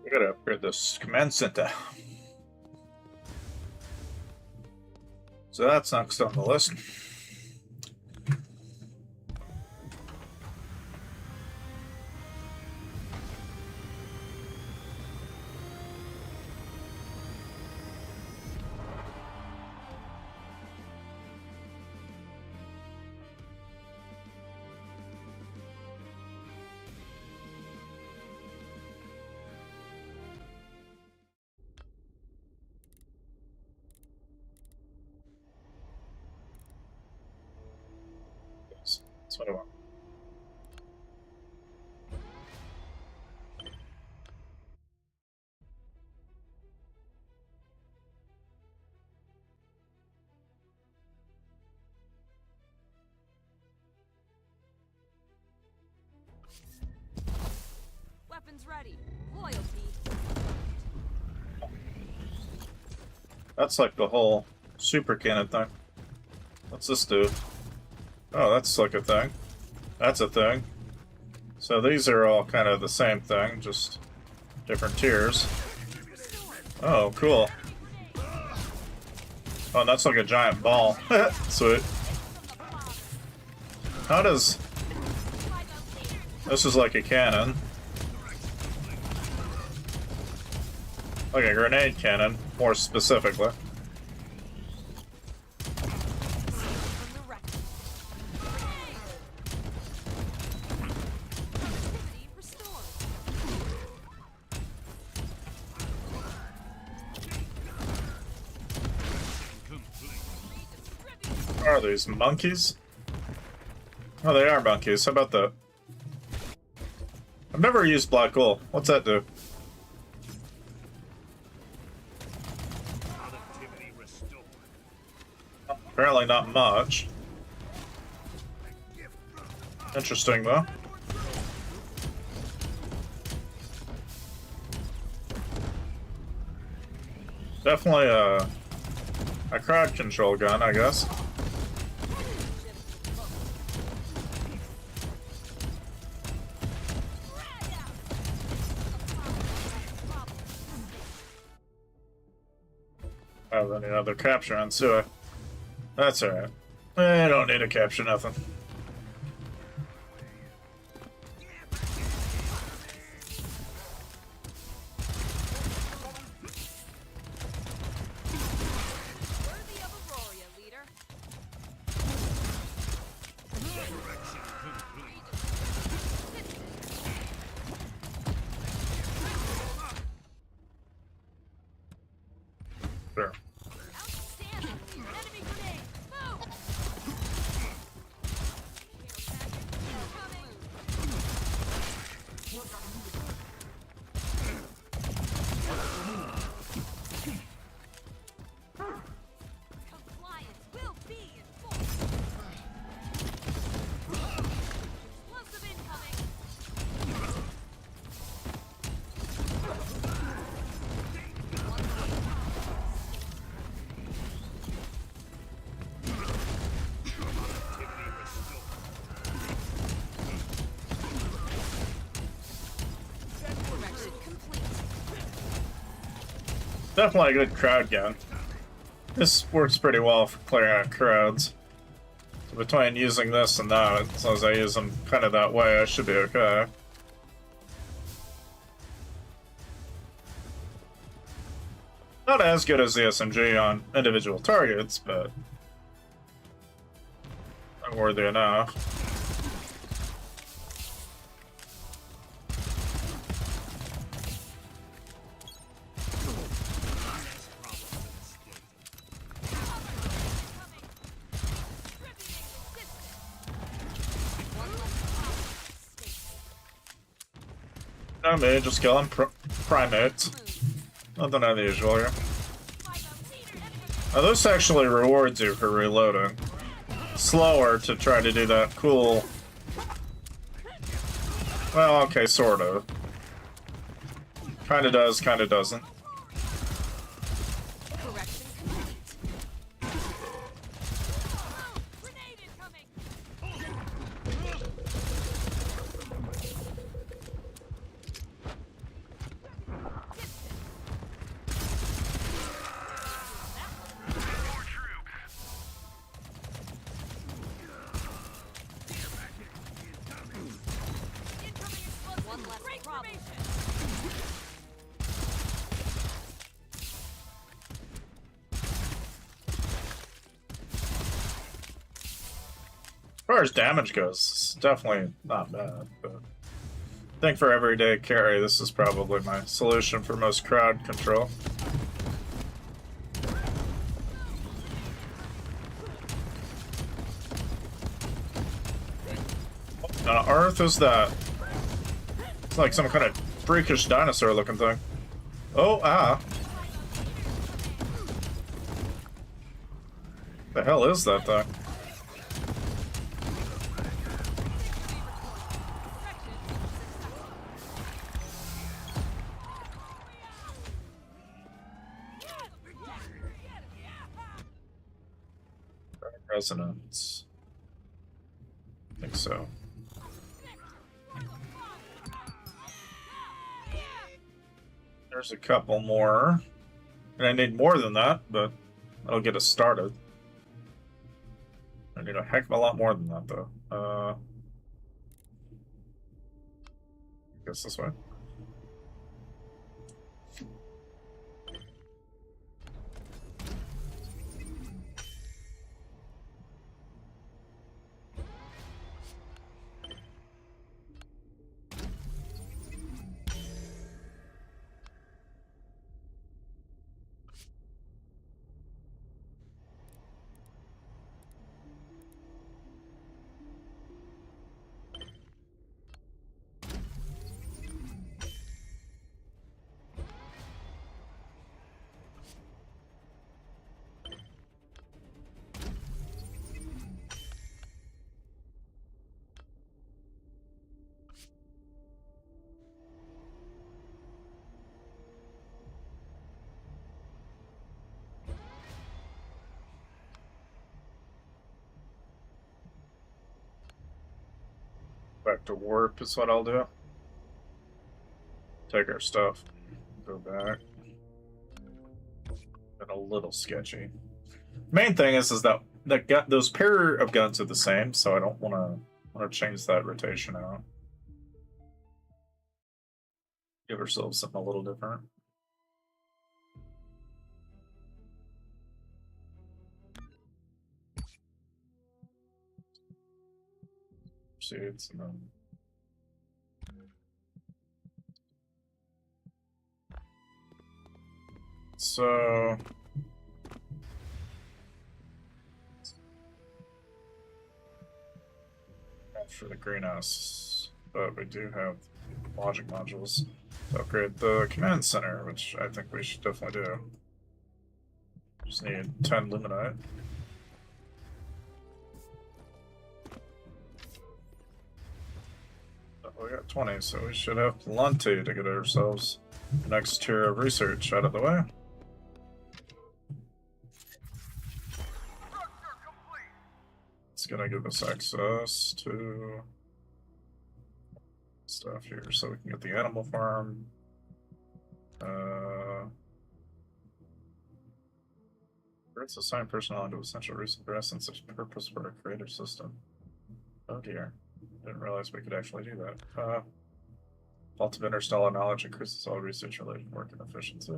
We gotta upgrade this command center. So that's next on the list. That's what I want. Weapons ready. Loyalty. That's like the whole super cannon thing. What's this do? Oh, that's like a thing. That's a thing. So these are all kind of the same thing, just different tiers. Oh, cool. Oh, that's like a giant ball. Sweet. How does... This is like a cannon. Like a grenade cannon, more specifically. What are these, monkeys? Oh, they are monkeys. How about that? I've never used black hole. What's that do? Apparently not much. Interesting, though. Definitely a crowd control gun, I guess. Oh, then another capture on sewer. That's alright. I don't need to capture nothing. Worthy of Auryto, leader. Sure. Outstanding, leader. Enemy grenade. Move. Compliance will be enforced. Explosive incoming. Correction complete. Definitely a good crowd gun. This works pretty well for clearing out crowds. So between using this and that, as long as I use them kind of that way, I should be okay. Not as good as the SMG on individual targets, but worthy enough. No, me, just killing primates. Nothing unusual here. Now, this actually rewards you for reloading. Slower to try to do that cool... Well, okay, sort of. Kinda does, kinda doesn't. Correction complete. Grenade incoming. far as damage goes, it's definitely not bad, but I think for everyday carry, this is probably my solution for most crowd control. Auryto's that. It's like some kind of freakish dinosaur looking thing. Oh, ah. The hell is that thing? Resonance. I think so. There's a couple more. And I need more than that, but that'll get us started. I need a heck of a lot more than that, though. I guess this way. Back to warp is what I'll do. Take our stuff. Go back. Been a little sketchy. Main thing is that those pair of guns are the same, so I don't want to change that rotation out. Give ourselves something a little different. Proceeds and then. So for the greenhouse, but we do have logic modules to upgrade the command center, which I think we should definitely do. Just need 10 luminite. Oh, we got 20, so we should have plenty to get ourselves the next tier of research out of the way. It's gonna give us access to stuff here, so we can get the animal farm. Let's assign personnel into essential resource and such purpose for a creative system. Oh dear. Didn't realize we could actually do that. Vault of interstellar knowledge increases all research related work and efficiency.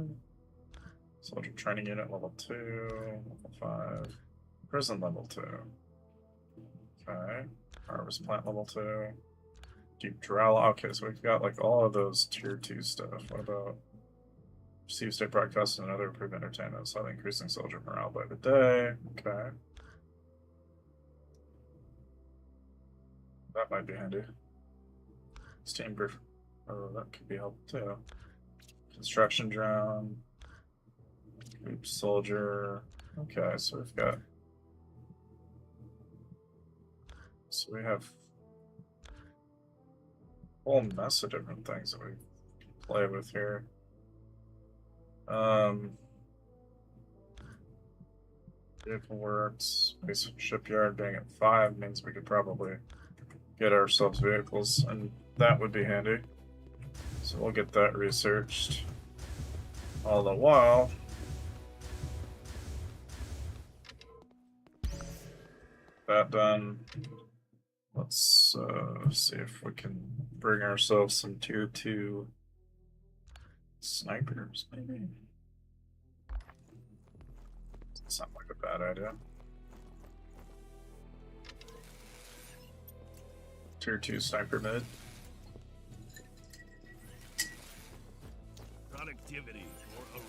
Soldier training unit level 2, level 5. Prison level 2. Okay. Harvest plant level 2. Deep drow. Okay, so we've got like all of those tier 2 stuff. What about receive state broadcasts and other improved entertainment, so increasing soldier morale by the day. Okay. That might be handy. Steam brief. Oh, that could be helpful too. Construction drone. Group soldier. Okay, so we've got. So we have a whole mess of different things that we can play with here. Vehicle works. Basic shipyard being at 5 means we could probably get ourselves vehicles, and that would be handy. So we'll get that researched. All the while, that done. Let's see if we can bring ourselves some tier 2 snipers, maybe. Doesn't sound like a bad idea. Tier 2 sniper mid. Productivity for Auryto.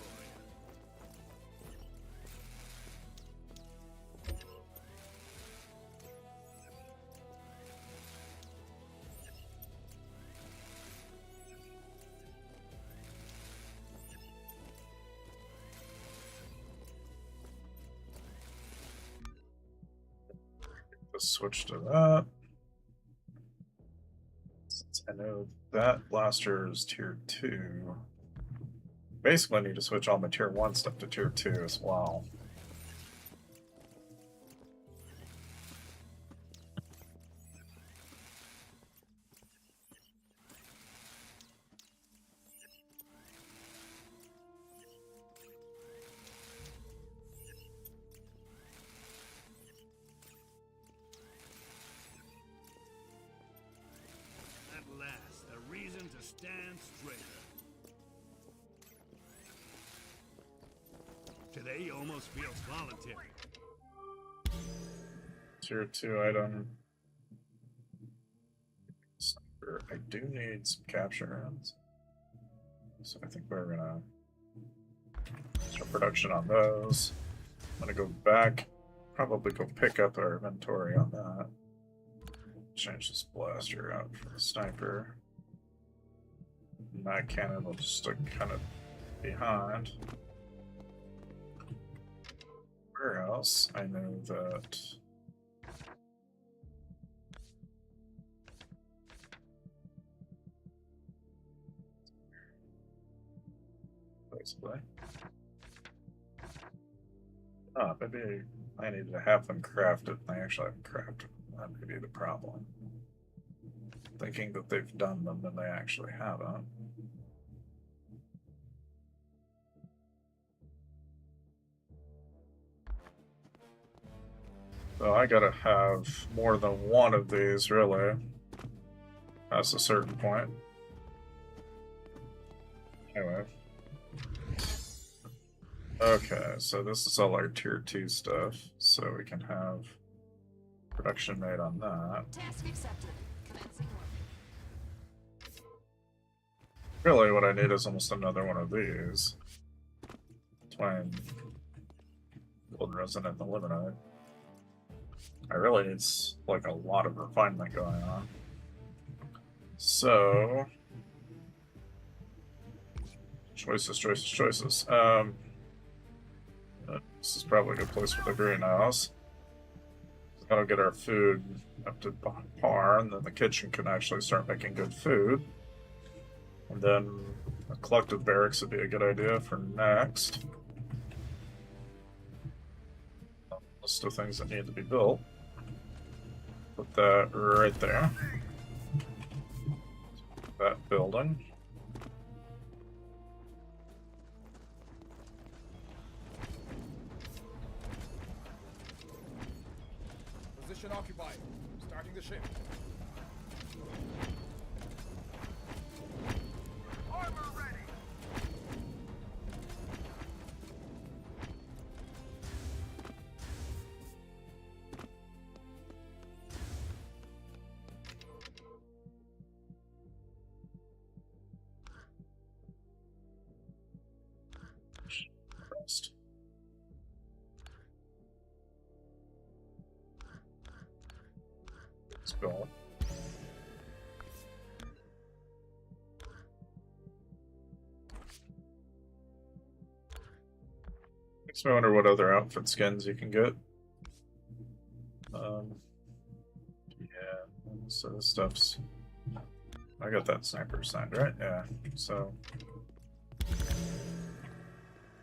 Let's switch to that. Since I know that blaster is tier 2. Basically, I need to switch all my tier 1 stuff to tier 2 as well. At last, a reason to stand straighter. Today almost feels voluntary. Tier 2 item. Sniper. I do need some capture rounds. So I think we're gonna start production on those. I'm gonna go back, probably go pick up our inventory on that. Change this blaster out for the sniper. And that cannon will just stick kind of behind. Where else? I know that. Basically. Oh, maybe I need to have them crafted. I actually haven't crafted them. That may be the problem. Thinking that they've done them and they actually haven't. So I gotta have more than one of these, really. Past a certain point. Anyway. Okay, so this is all our tier 2 stuff, so we can have production made on that. Task accepted. Commencing work. Really, what I need is almost another one of these. Twine, gold resin, and illuminate. I really need like a lot of refinement going on. So, choices. This is probably a good place for the greenhouse. That'll get our food up to par, and then the kitchen can actually start making good food. And then a collective barracks would be a good idea for next. List of things that need to be built. Put that right there. That building. Position occupied. Starting the shift. Armor ready. Rest. Let's go. Makes me wonder what other outfit skins you can get. Yeah, so this stuff's. I got that sniper signed, right? Yeah, so.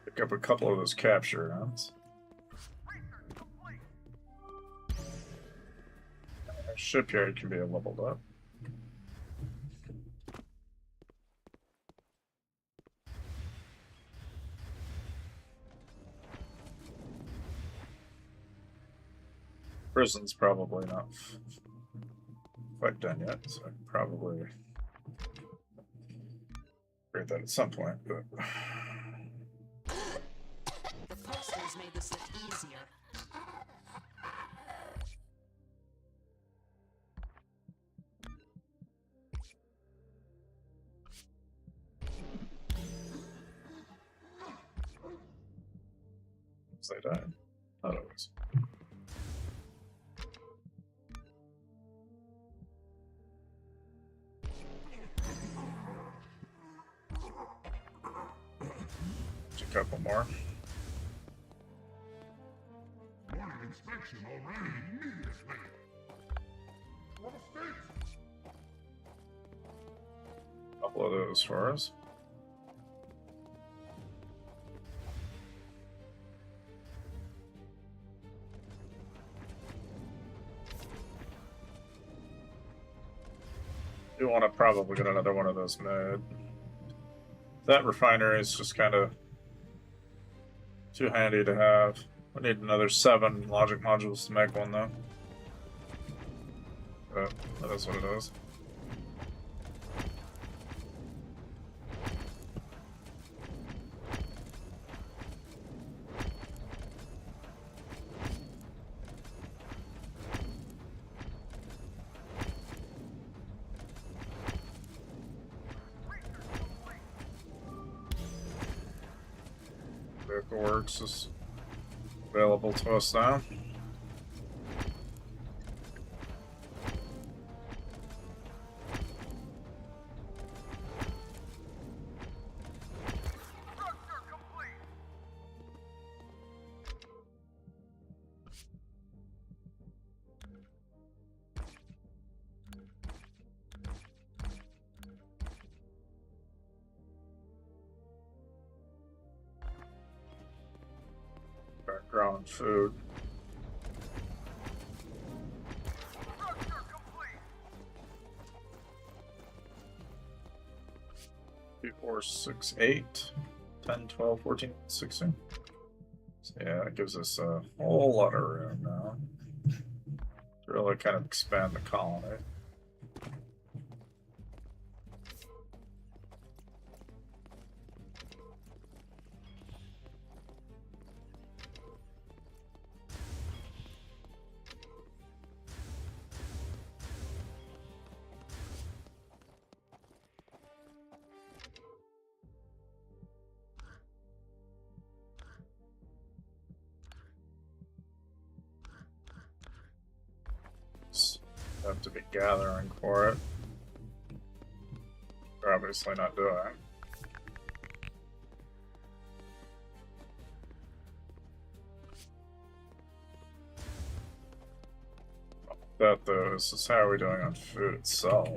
Pick up a couple of those capture rounds. Our shipyard can be leveled up. Prison's probably not quite done yet, so I can probably create that at some point, but The posters made this look easier. as they died. Not always. A couple more. Morning inspection already immediately. What a state! Couple of those for us. Do want to probably get another one of those made. That refinery is just kind of too handy to have. We need another 7 logic modules to make one, though. But that is what it is. Vehicle Works is available to us now. Background food. Two, 4, 6, 8, 10, 12, 14, 16. So yeah, it gives us a whole lot of room now to really kind of expand the colony. Have to be gathering for it. They're obviously not doing. That though, this is how we're doing on food itself.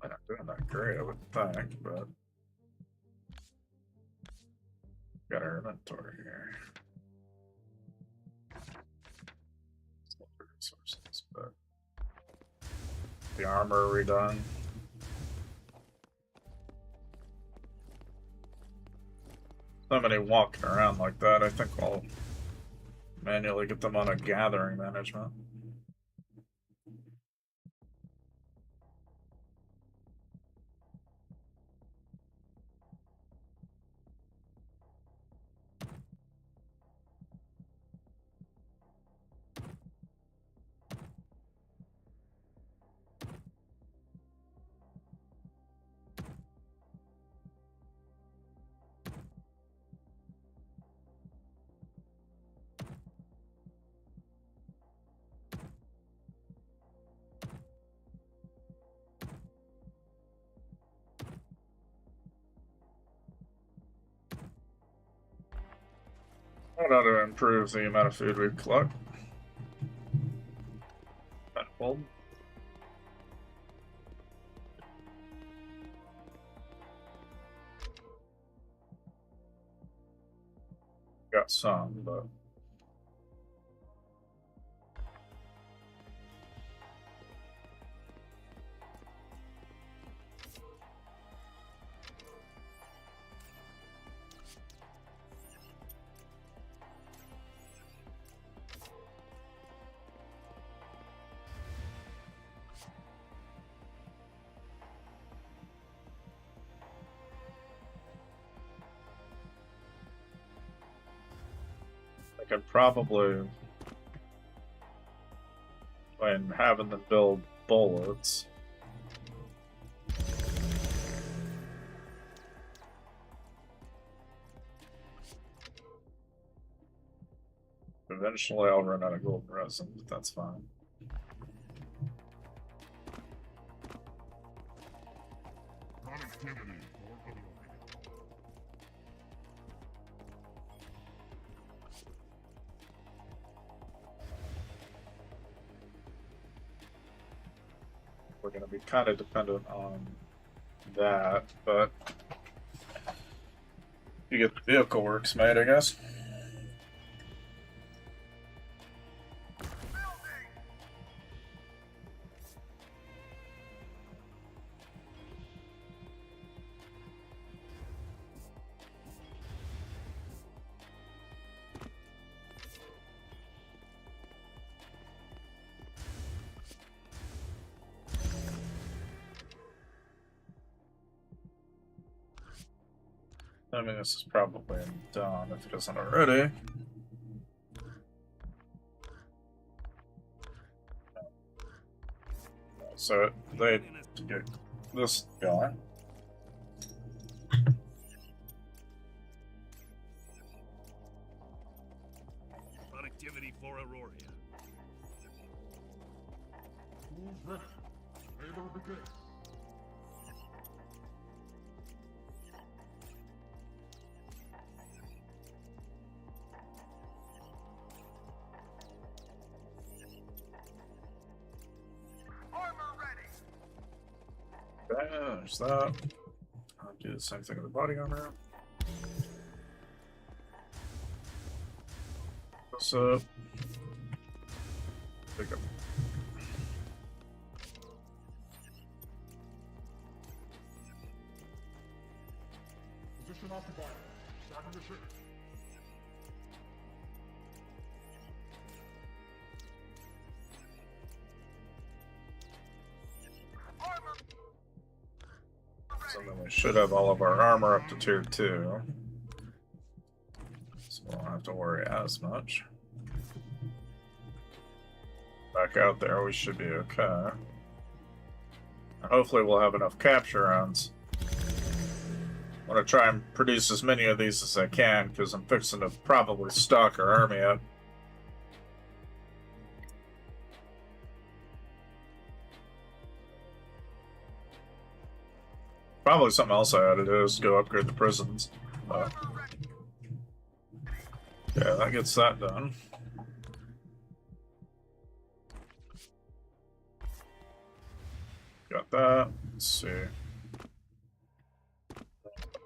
We're not doing that great, I would think, but got our inventory here. Resources, but the armor redone. So many walking around like that, I think I'll manually get them on a gathering management. That ought to improve the amount of food we collect. Manifold. Got some, but I could probably, when having them build bullets, Eventually I'll run out of gold resin, but that's fine. Connectivity or otherwise. We're going to be kind of dependent on that, but you get the vehicle works made, I guess. I mean, this is probably done if it isn't already. So they get this going. Productivity for Auryto. Who's ready? Labor begins. There's that. I'll do the same thing with the body armor. What's up? Pick up. Position occupied. Starting the ship. So then we should have all of our armor up to tier 2. So we won't have to worry as much. Back out there, we should be okay. Hopefully we'll have enough capture rounds. I want to try and produce as many of these as I can, because I'm fixing to probably stock our army up. Probably something else I ought to do is go upgrade the prisons. Yeah, that gets that done. Got that. Let's see.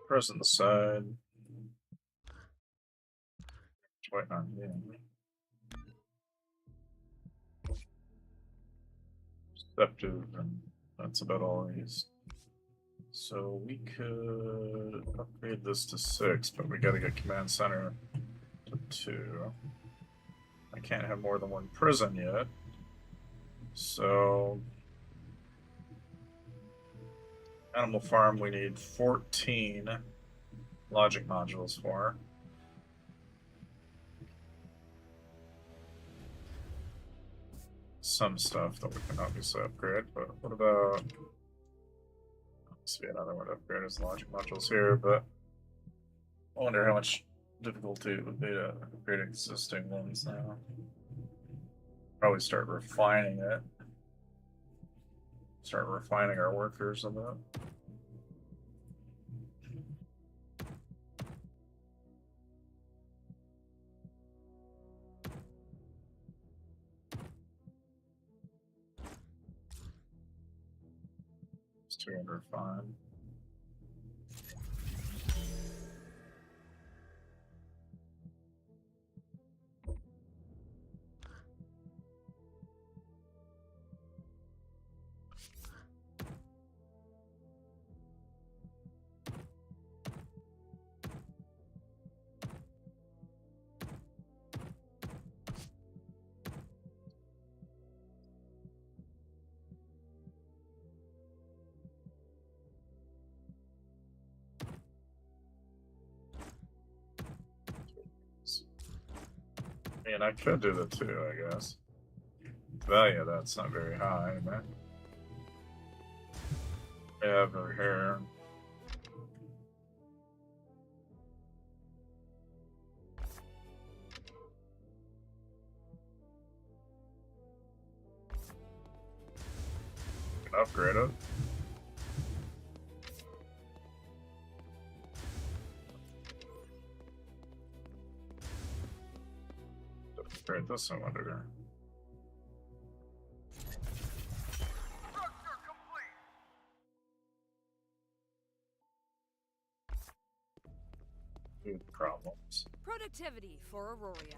Prison side. Waiting on him. Deceptive, and that's about all these. So we could upgrade this to 6, but we gotta get command center to 2. I can't have more than one prison yet. So animal farm we need 14 logic modules for. Some stuff that we can obviously upgrade, but what about... Must be another one to upgrade as logic modules here, but I wonder how much difficulty it would be to upgrade existing ones now. Probably start refining it. Start refining our workers a bit. It's 205. I mean, I could do the 2, I guess. The value of that's not very high, man. Yeah, over here. upgrade it. Upgrade this one under there. Food problems. Productivity for Auryto.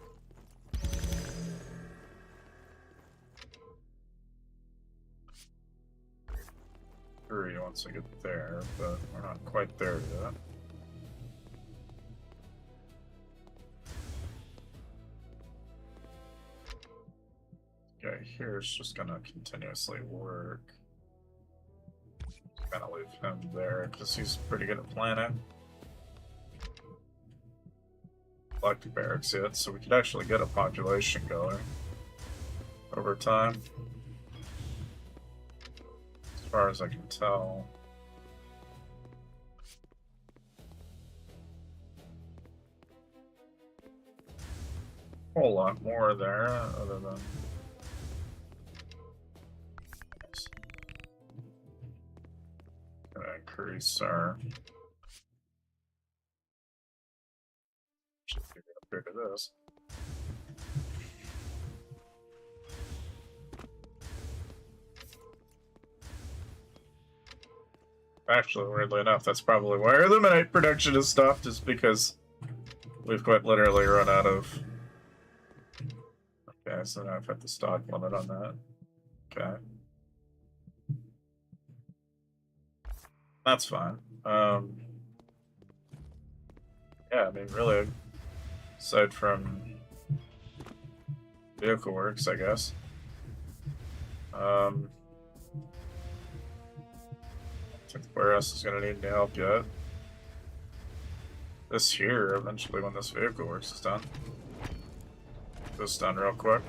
Three once I get there, but we're not quite there yet. Okay, here's just gonna continuously work. Kind of leave him there because he's pretty good at planning. Electric barracks yet, so we could actually get a population going over time. As far as I can tell. A whole lot more there, other than gonna increase our up to this. Actually, weirdly enough, that's probably why illuminate production has stopped, is because we've quite literally run out of. Okay, so now I've hit the stock limit on that. Okay. That's fine. Yeah, I mean, really, aside from vehicle works, I guess. I think where else is going to need any help yet. This here, eventually, when this vehicle works is done. This done real quick.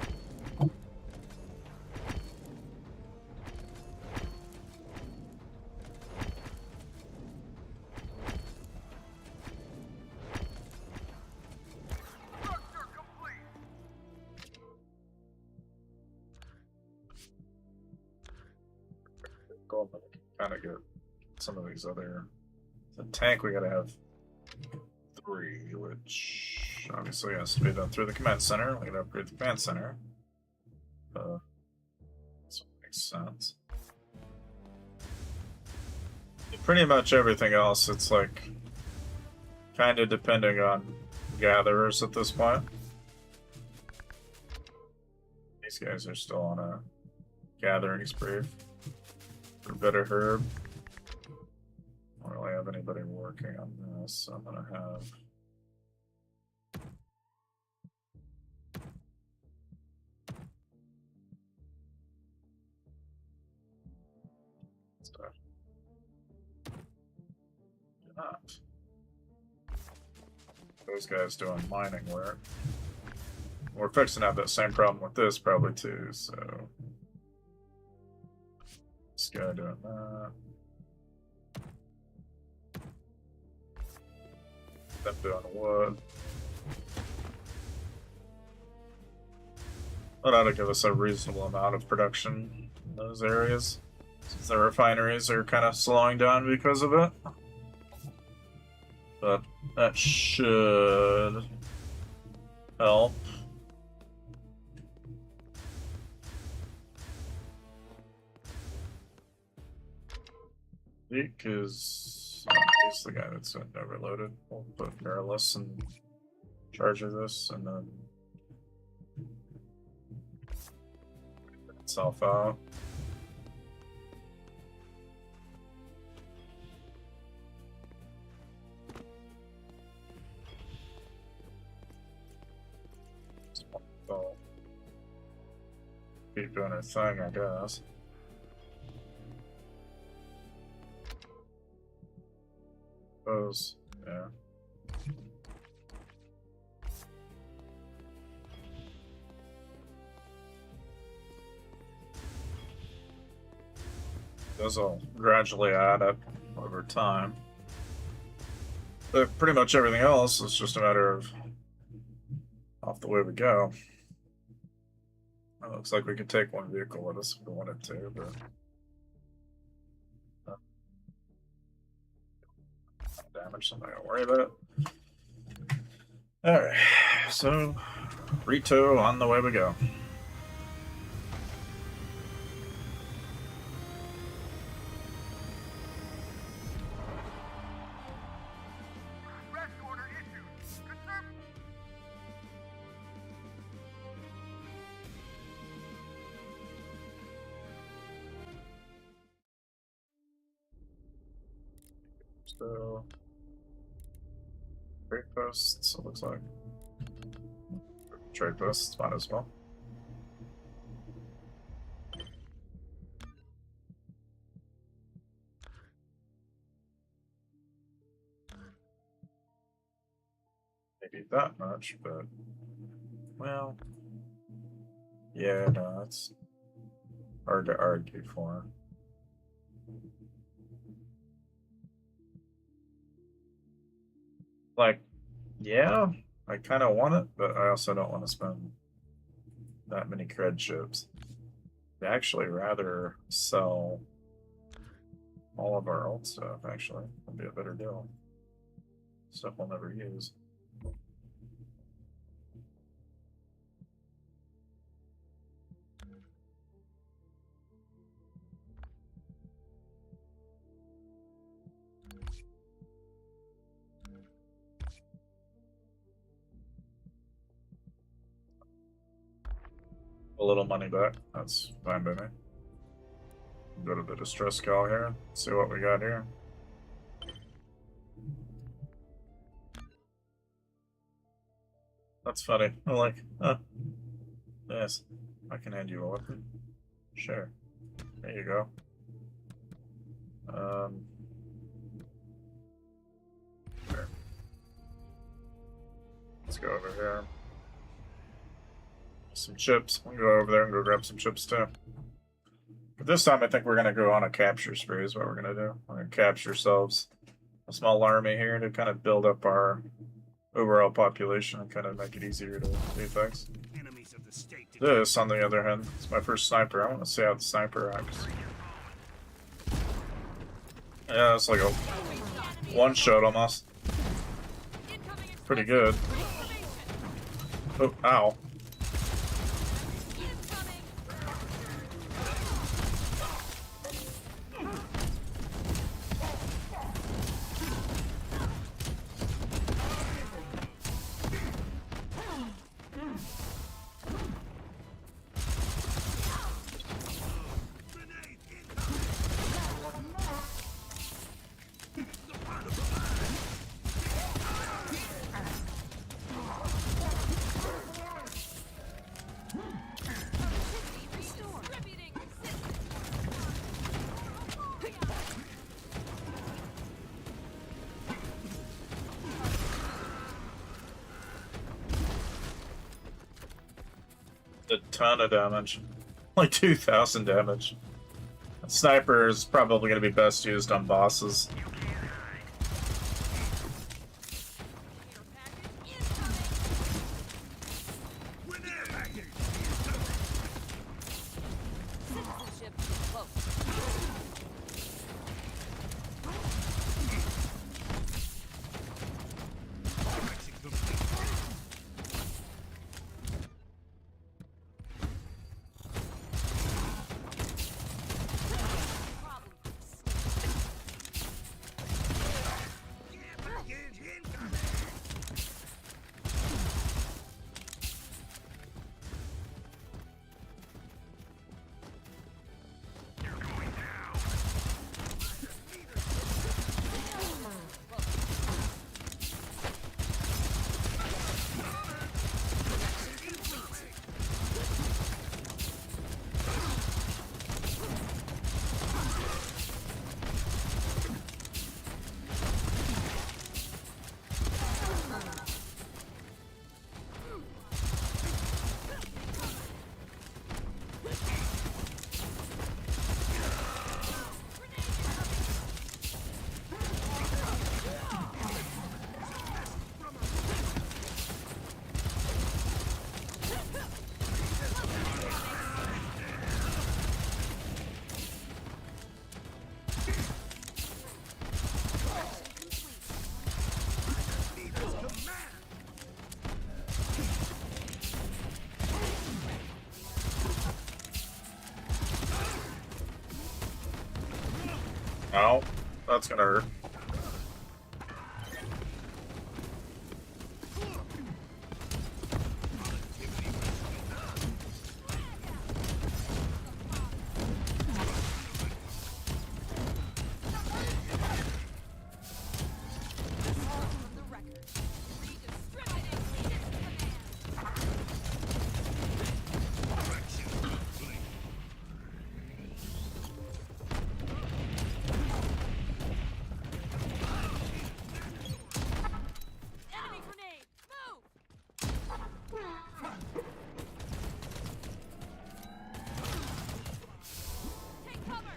Kind of get some of these other. The tank we gotta have 3, which obviously has to be done through the command center. We gotta upgrade the command center. So makes sense. Pretty much everything else, it's like kind of depending on gatherers at this point. These guys are still on a gathering spree. Better herb. I don't really have anybody working on this, so I'm gonna have stuff. Not. Those guys doing mining work. We're fixing to have that same problem with this probably too, so this guy doing that. Them doing wood. That ought to give us a reasonable amount of production in those areas, since the refineries are kind of slowing down because of it. But that should help. Because he's the guy that's overloaded. We'll put Perilous in charge of this, and then get itself out. So, keep doing her thing, I guess. Yeah. Those will gradually add up over time. But pretty much everything else is just a matter of off the way we go. It looks like we could take one vehicle with us if we wanted to, but damage, so I'm not gonna worry about it. Alright, so Auryto, on the way we go. Rest order issued. Confirm. So trade posts, it looks like. Trade posts, might as well. Maybe that much, but well, yeah, no, it's hard to argue for. Like, yeah, I kind of want it, but I also don't want to spend that many cred chips. I'd actually rather sell all of our old stuff, actually. Would be a better deal. Stuff we'll never use. A little money back. That's fine by me. Go to the distress call here. See what we got here. That's funny. I'm like, huh. Yes. I can hand you a weapon. Sure. There you go. Sure. Let's go over here. Some chips. We'll go over there and go grab some chips too. But this time I think we're gonna go on a capture spree is what we're gonna do. We're gonna capture ourselves a small army here to kind of build up our overall population and kind of make it easier to do things. Enemies of the state. This, on the other hand, is my first sniper. I want to see how the sniper acts. Yeah, it's like a one-shot almost. Pretty good. Oh, ow. A ton of damage. Like 2,000 damage. A sniper is probably going to be best used on bosses. Ow. That's gonna hurt. From the record. Redistributing leader's command. Enemy grenade! Move! Take cover!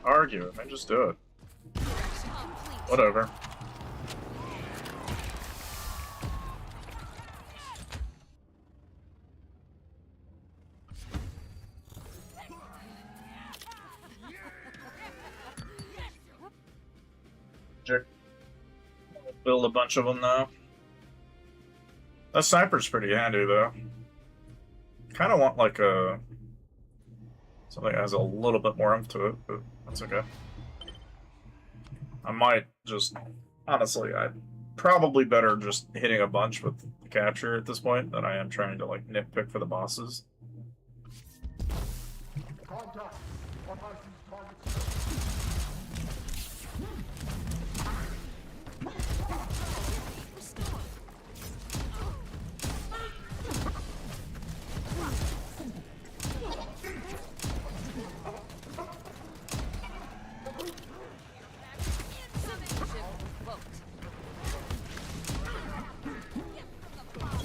Argue it, man. Just do it. Complete. Whatever. Build a bunch of them now. That sniper's pretty handy though. Kind of want like a something that has a little bit more oomph to it, but that's okay. I might just honestly, I'd probably better just hitting a bunch with the capture at this point than I am trying to like nitpick for the bosses. Contact. Unlicensed targets. Restore. Citizenship revoked. Gift from the father.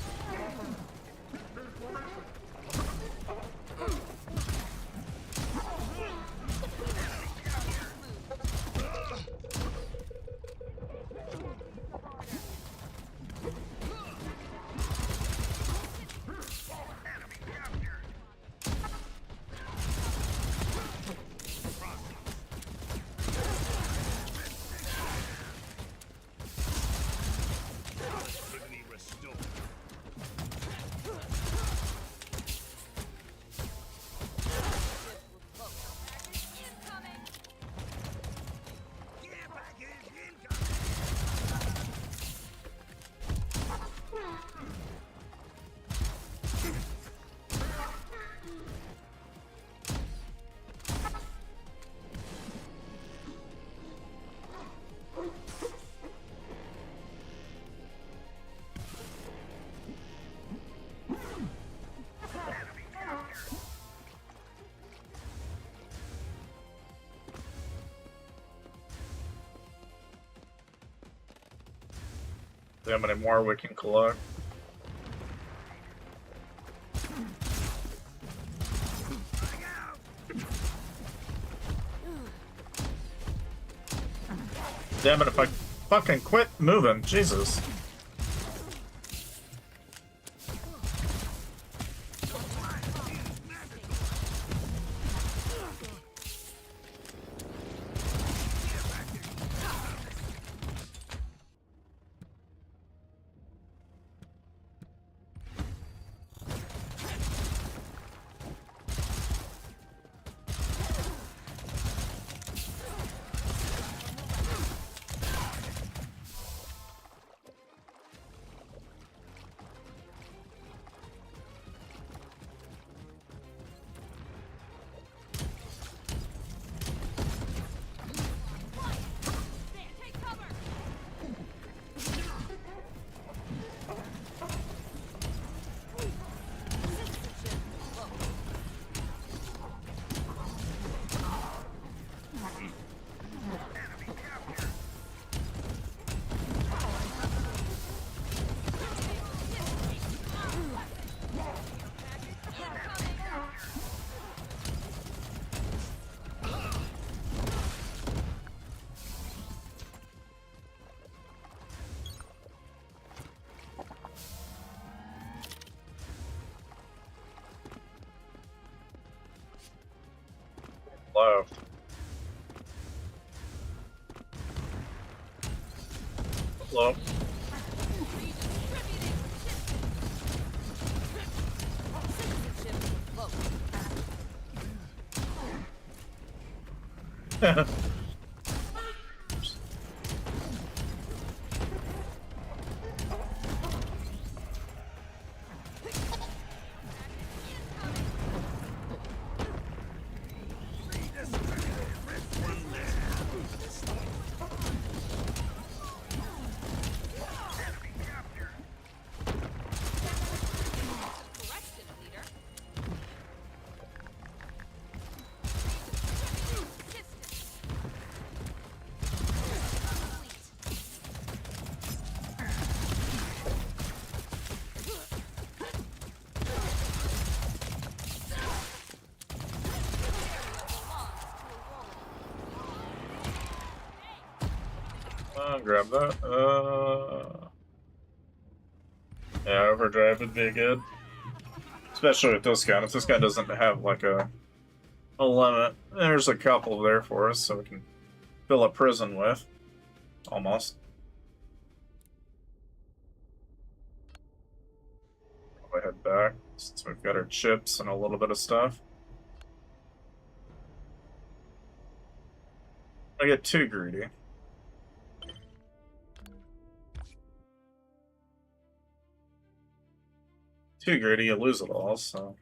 Incoming. See how many more we can collect. Damn it, if I fucking quit moving, Jesus. Take cover. Citizenship revoked. Left. Hello. Correction, leader. Grab that. Yeah, overdrive would be good. Especially with this gun. If this gun doesn't have like a limit, there's a couple there for us, so we can fill a prison with. Almost. I'll head back since we've got our chips and a little bit of stuff. I get too greedy. Too greedy, you lose it all, so.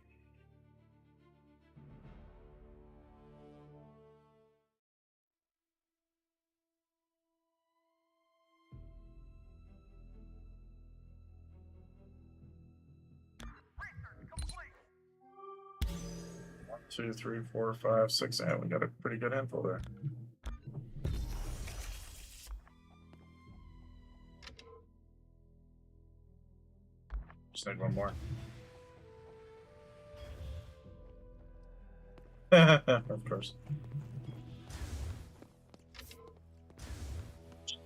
One, two, three, four, five, six. Yeah, we got a pretty good handful there. Just need one more. Of course.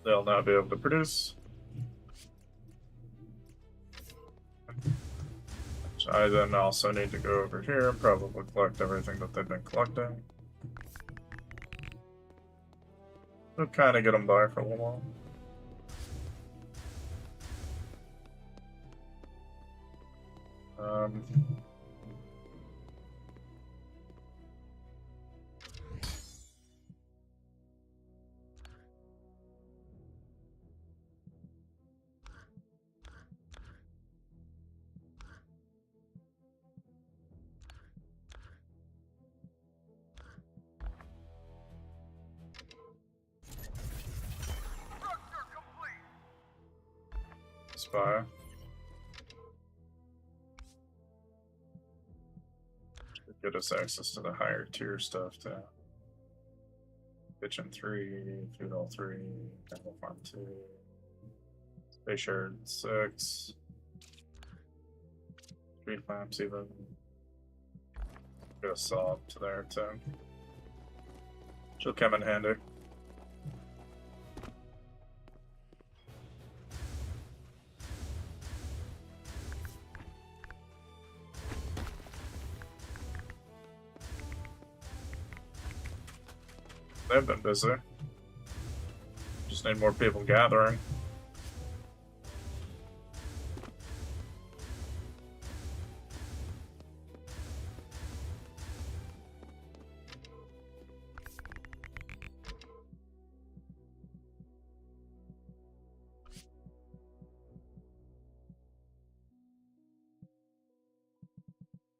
They'll now be able to produce. So I then also need to go over here and probably collect everything that they've been collecting. We'll kind of get them by for a little while. Spy. Get us access to the higher tier stuff too. Kitchen 3, Food Hall 3, Jungle Farm 2, Space Shard 6, Street Lamps even. Get a saw up to there too. She'll come in handy. They've been busy. Just need more people gathering.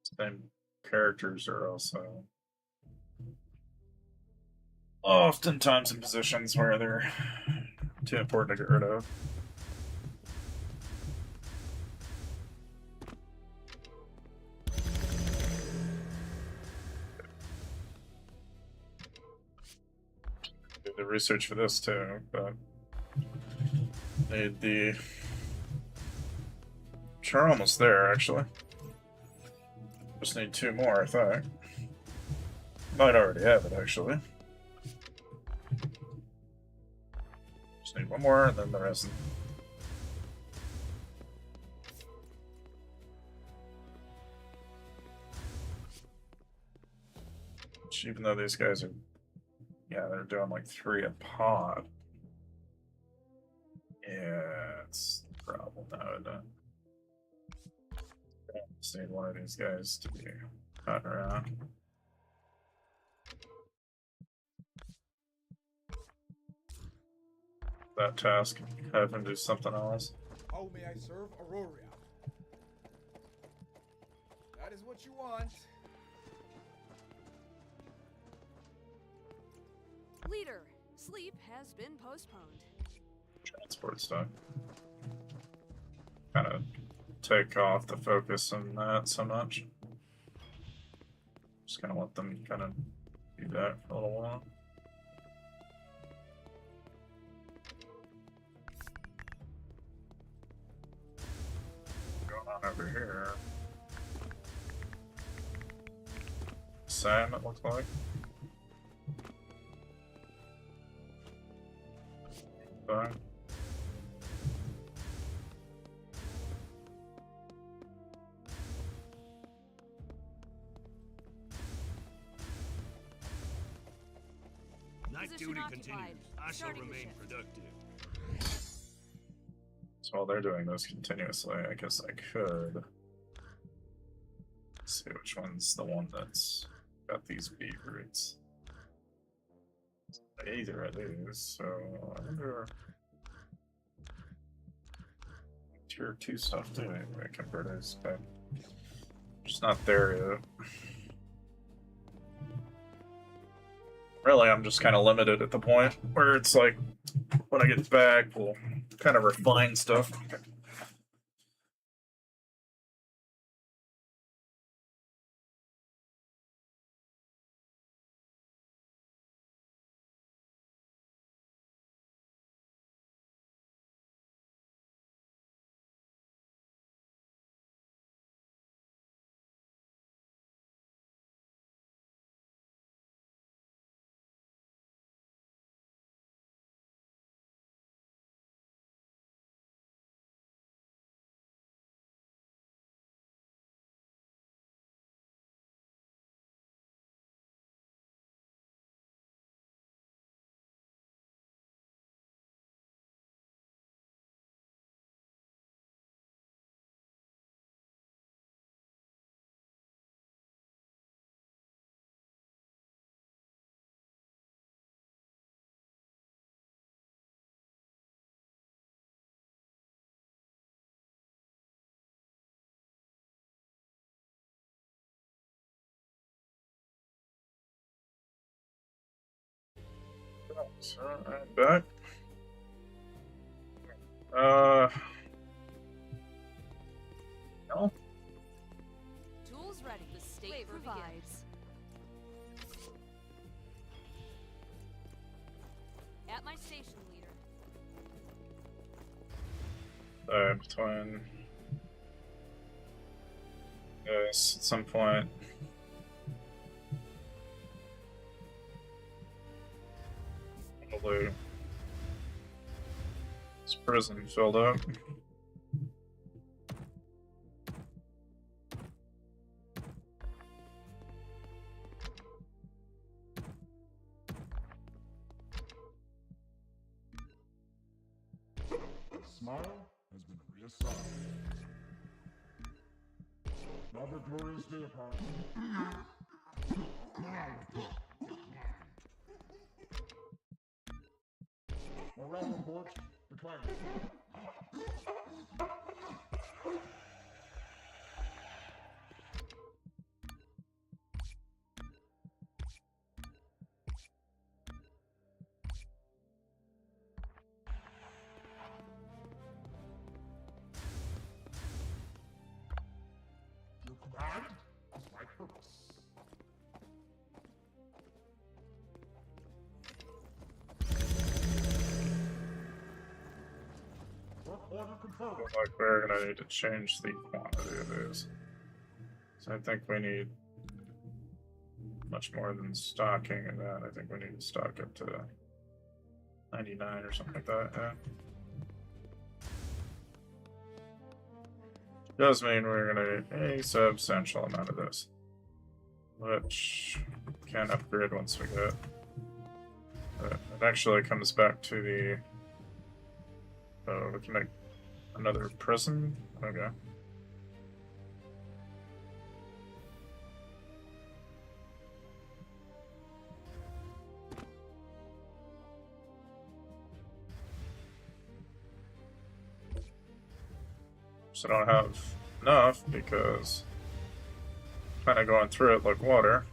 Same characters are also oftentimes in positions where they're too important to get rid of. Do the research for this too, but need the. We're almost there actually. Just need 2 more, I think. Might already have it actually. Just need 1 more, and then the rest. Which, even though these guys are, yeah, they're doing like 3 a pod. Yeah. but just need one of these guys to be caught around. That task, have him do something else. How may I serve Auryto? That is what you want. Leader, sleep has been postponed. Transport stuff. Kind of take off the focus on that so much. Just gonna let them kind of do that for a little while. Going on over here. Same, it looks like. Fine. Night Position duty occupied. continues. I shall Starting the remain shift. productive. So while they're doing this continuously, I guess I could see which one's the one that's got these beat roots. Either of these, so I wonder. Tier 2 stuff too, I can produce, but just not there yet. Really, I'm just kind of limited at the point where it's like, when I get back, we'll kind of refine stuff. So I'm back. No. Tools ready. The state provides. At my station, leader. Between yes, at some point. Probably this prison filled up. Smile has been reassigned. Another glorious day upon you. Morale report declining. Your command is my purpose. Work order confirmed. Look like we're gonna need to change the quantity of these. So I think we need much more than stocking and that. I think we need to stock up to 99 or something like that, yeah. Does mean we're gonna need a substantial amount of this. Which can upgrade once we get. It actually comes back to the we can make Another prison? Okay. So I don't have enough because kind of going through it like water.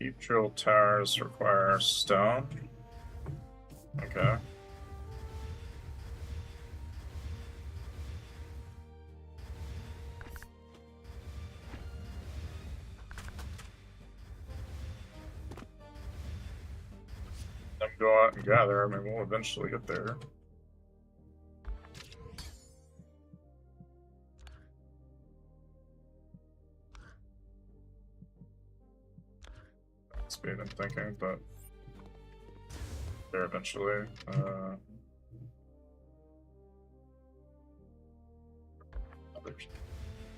Deep drill towers require stone. Okay. Then go out and gather. I mean, we'll eventually get there. Speed and thinking, but there eventually.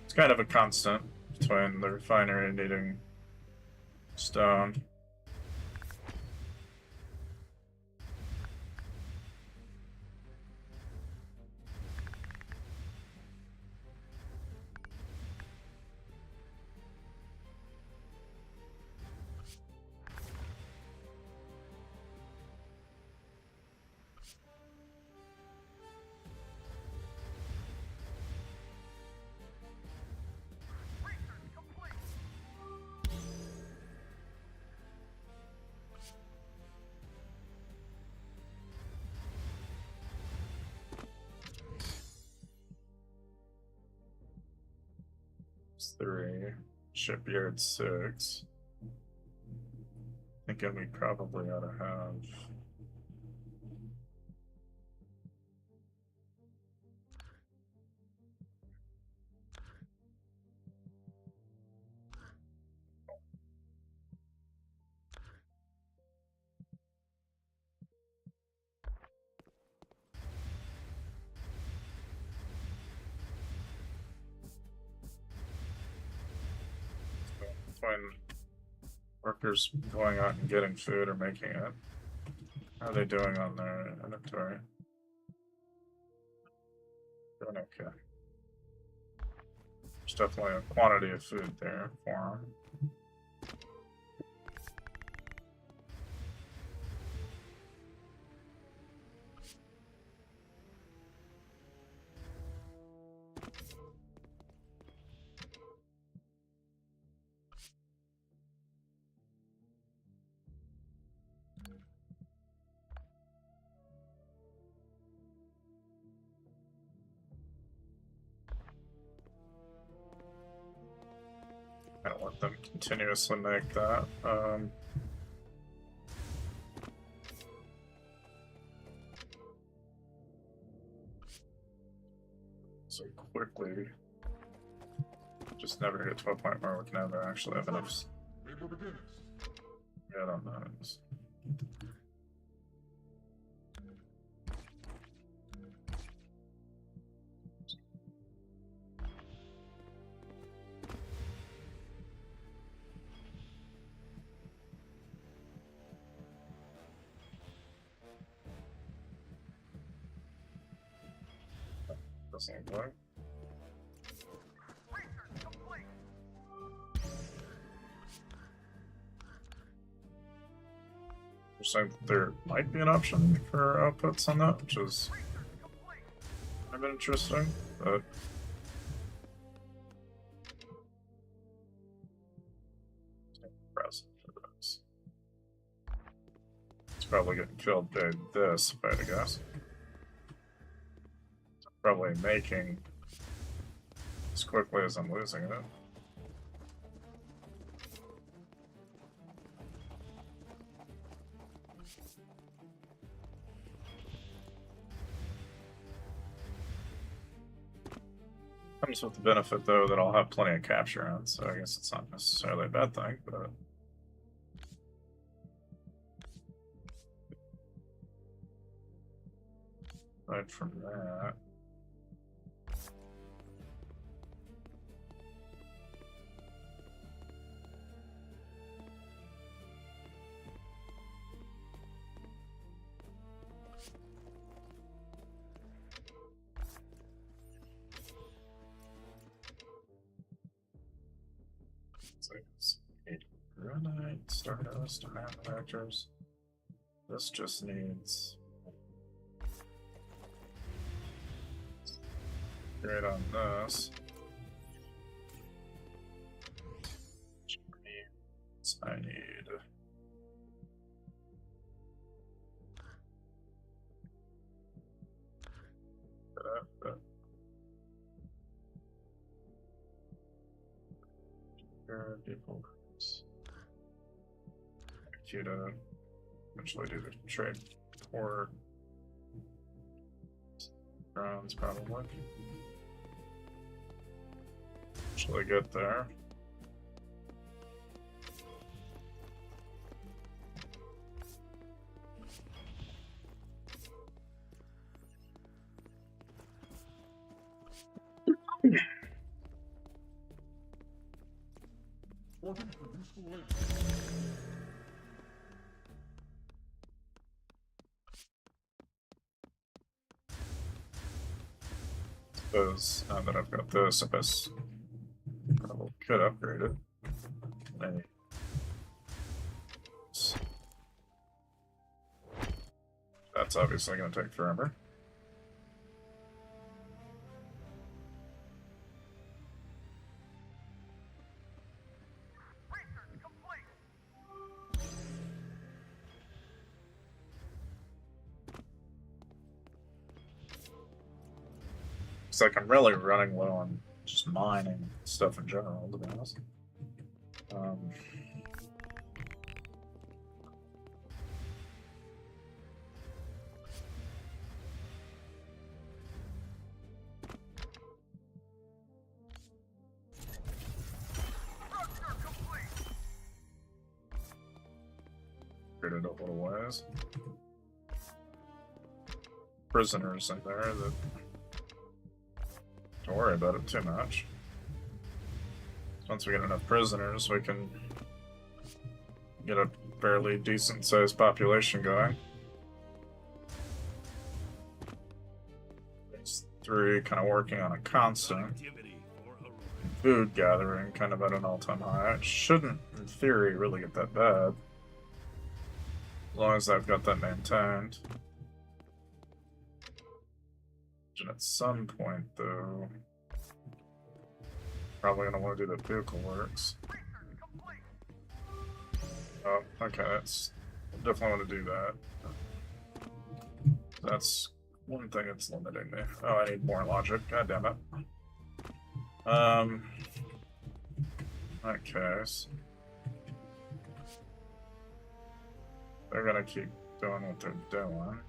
It's kind of a constant between the refinery needing stone. It's 3. Shipyard 6. Thinking we probably ought to have. When workers going out and getting food or making it. How are they doing on their inventory? Doing okay. There's definitely a quantity of food there for them. I don't want them continuously make that. So quickly, just never get to a point where we can ever actually have enough. Labor begins. Get on those. Doesn't work. You're saying that there might be an option for outputs on that, which is kind of interesting, but present for this. It's probably getting killed by this, if I had to guess. Probably making as quickly as I'm losing it. Comes with the benefit, though, that I'll have plenty of capture rounds, so I guess it's not necessarily a bad thing, but... Aside from that... Granite, Stardust, Manufacturers. This just needs. Great on this. I need. Defaults. You to eventually do the trade for grounds, probably. Actually get there. Working for useful labor. Suppose now that I've got this, I guess probably could upgrade it. Maybe. That's obviously going to take forever. It's like I'm really running low on just mining stuff in general, to be honest. Created a little ways. Prisoners in there that. Don't worry about it too much. Once we get enough prisoners, we can get a fairly decent sized population going. These three kind of working on a constant food gathering, kind of at an all-time high. It shouldn't, in theory, really get that bad. As long as I've got that maintained. And at some point, though, probably gonna want to do the vehicle works. Oh, okay, that's definitely want to do that. That's one thing that's limiting me. Oh, I need more logic. God damn it. Okay. So they're gonna keep doing what they're doing.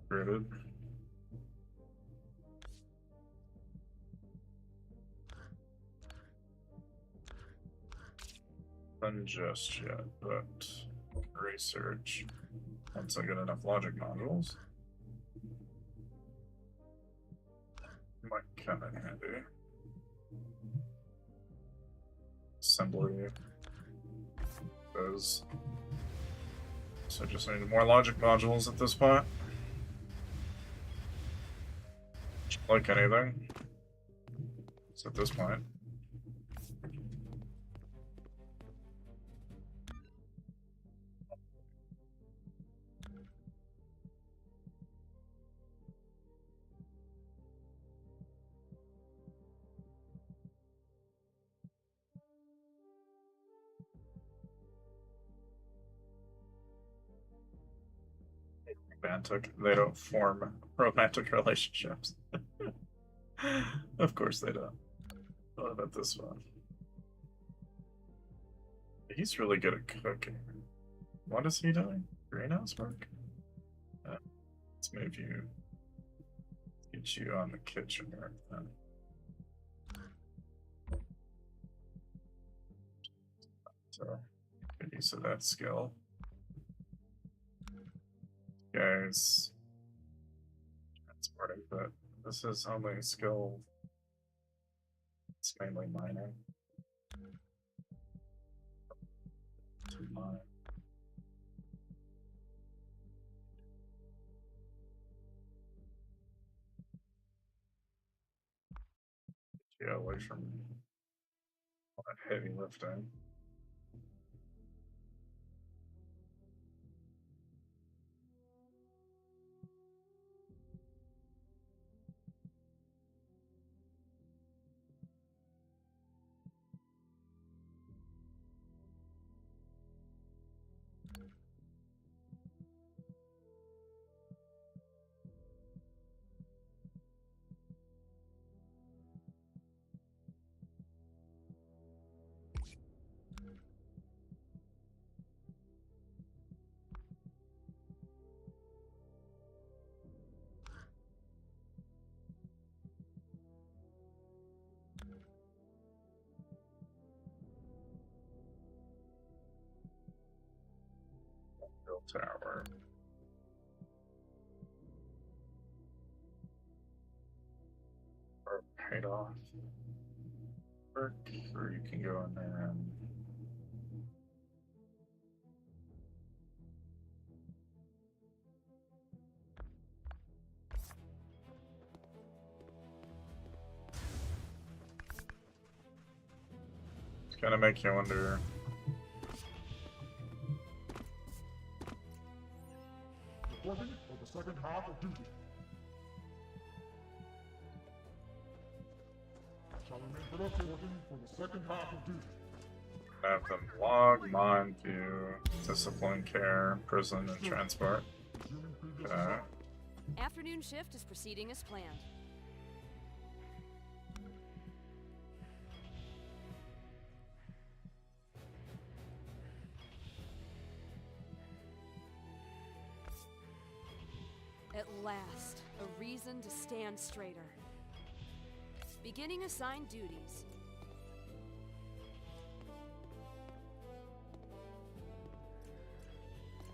Created. Unjust yet, but research. Once I get enough logic modules, might come in handy. Assembly. Those. So just need more logic modules at this point. Like anything. So at this point. They don't form romantic relationships. Of course they don't. What about this one? He's really good at cooking. What is he doing? Greenhouse work? Let's move you. Get you on the kitchen here then. So, good use of that skill. Guys, transporting, but this is only a skill. It's mainly mining. To mine. Yeah, away from all that heavy lifting. Tower. Or paid off. Or you can go in there and it's gonna make you wonder. Reporting for the second half of duty. Shall remain productive working for the second half of duty. Have them log, mine, view, discipline, care, prison, and transport. Resuming previous Okay. assignment. Afternoon shift is proceeding as planned. At last, a reason to stand straighter. Beginning assigned duties.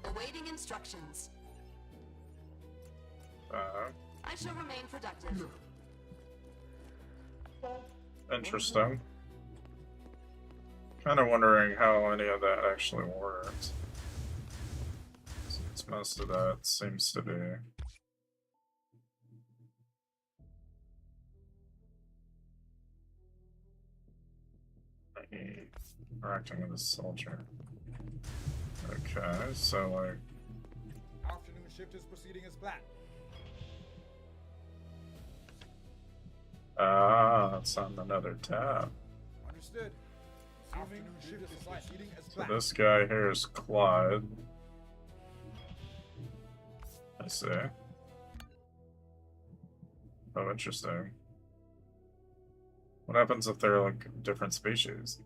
Awaiting instructions. I shall remain productive. Interesting. Kind of wondering how any of that actually works. Since most of that seems to be. Interacting with a soldier. Okay, so like. Afternoon shift is proceeding as planned. Ah, it's on another tab. Understood. Afternoon shift is proceeding as So planned. this guy here is Clyde. I see. Oh, interesting. What happens if they're like different species?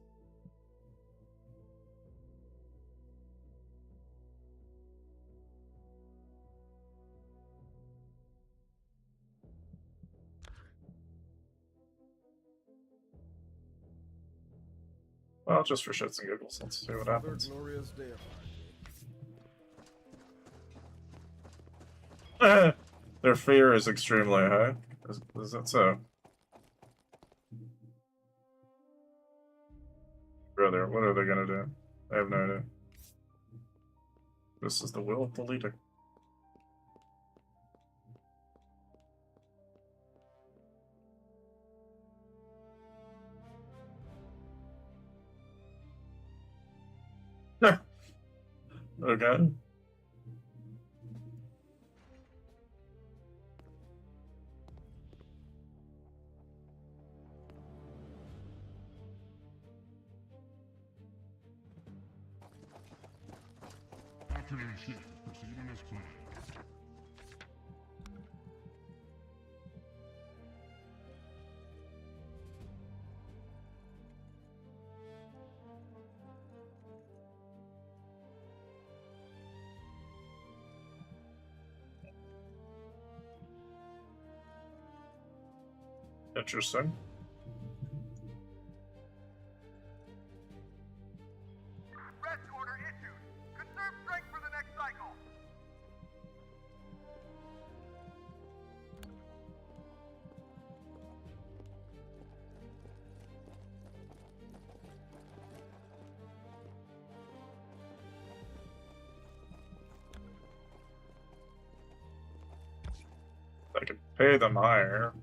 Well, just for shits and giggles, let's see what Another happens. glorious day apart. Their fear is extremely high. Is that so? Brother, what are they gonna do? I have no idea. This is the will of the leader. Okay. Afternoon shift is proceeding as planned. Interesting. Rest order issued. Conserve strength for the next cycle. I could pay them higher.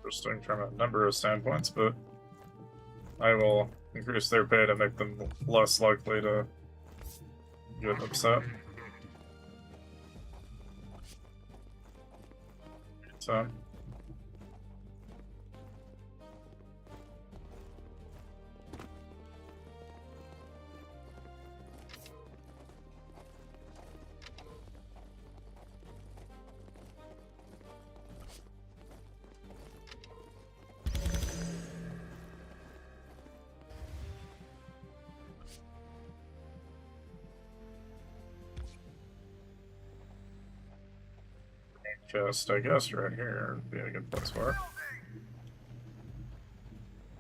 Interesting from a number of standpoints, but I will increase their pay to make them less likely to get upset. So. Just, I guess, right here would be a good place for it.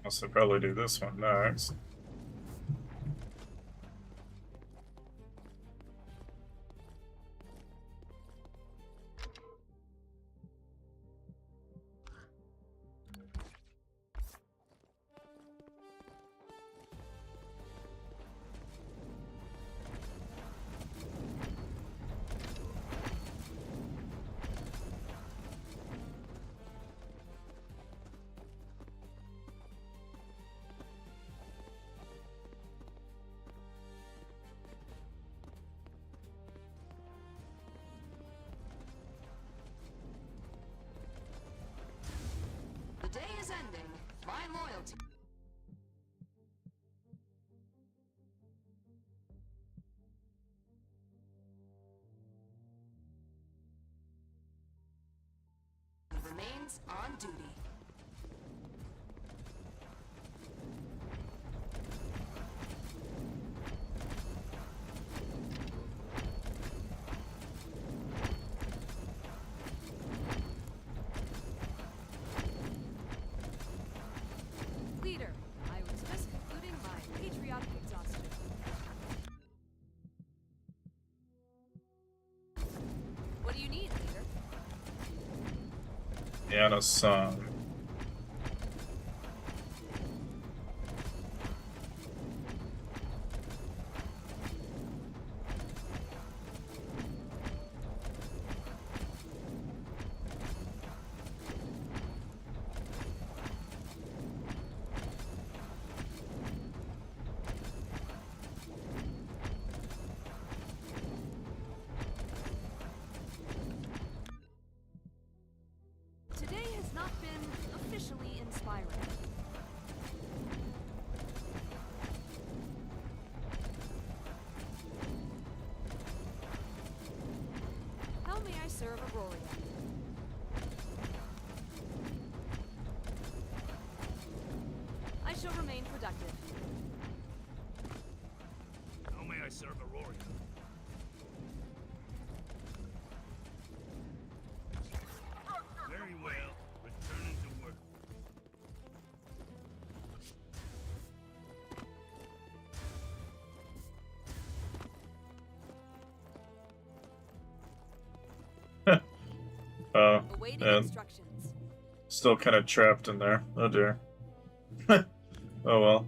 I'll probably do this one next. The day is ending. My loyalty. Remains on duty. Leader, I was just concluding my patriotic exhaustion. What do you need, leader? Deanna's son. Today has not been officially inspiring. How may I serve Auryto? I shall remain productive. How may I serve Auryto? Very well. Returning to work. Awaiting and instructions. still kind of trapped in there. Oh dear. Oh well.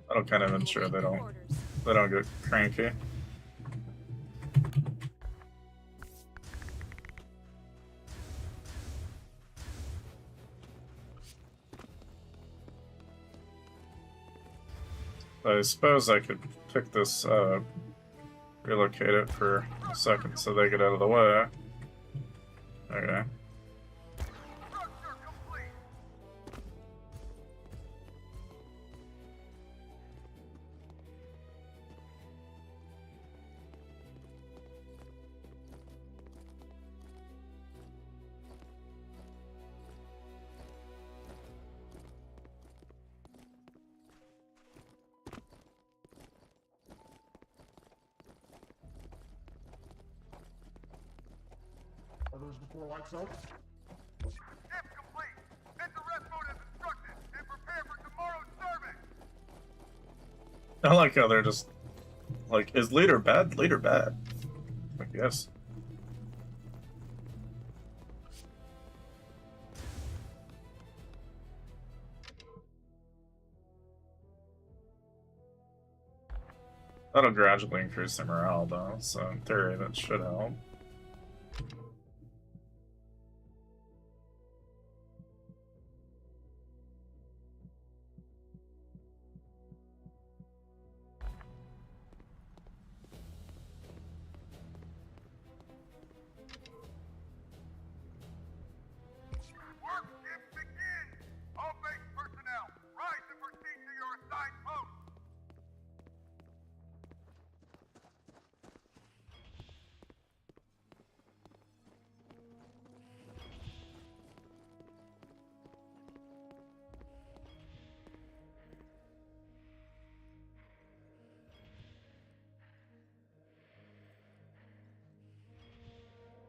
That'll kind of ensure Await they don't orders. get cranky. I suppose I could pick this up, relocate it for a second so they get out of the way. Okay. Structure complete. orders before lights out. Shift complete. Enter rest mode as instructed and prepare for tomorrow's service. I like how they're just like, is leader bad? Leader bad. I guess. That'll gradually increase their morale, though, so in theory that should help.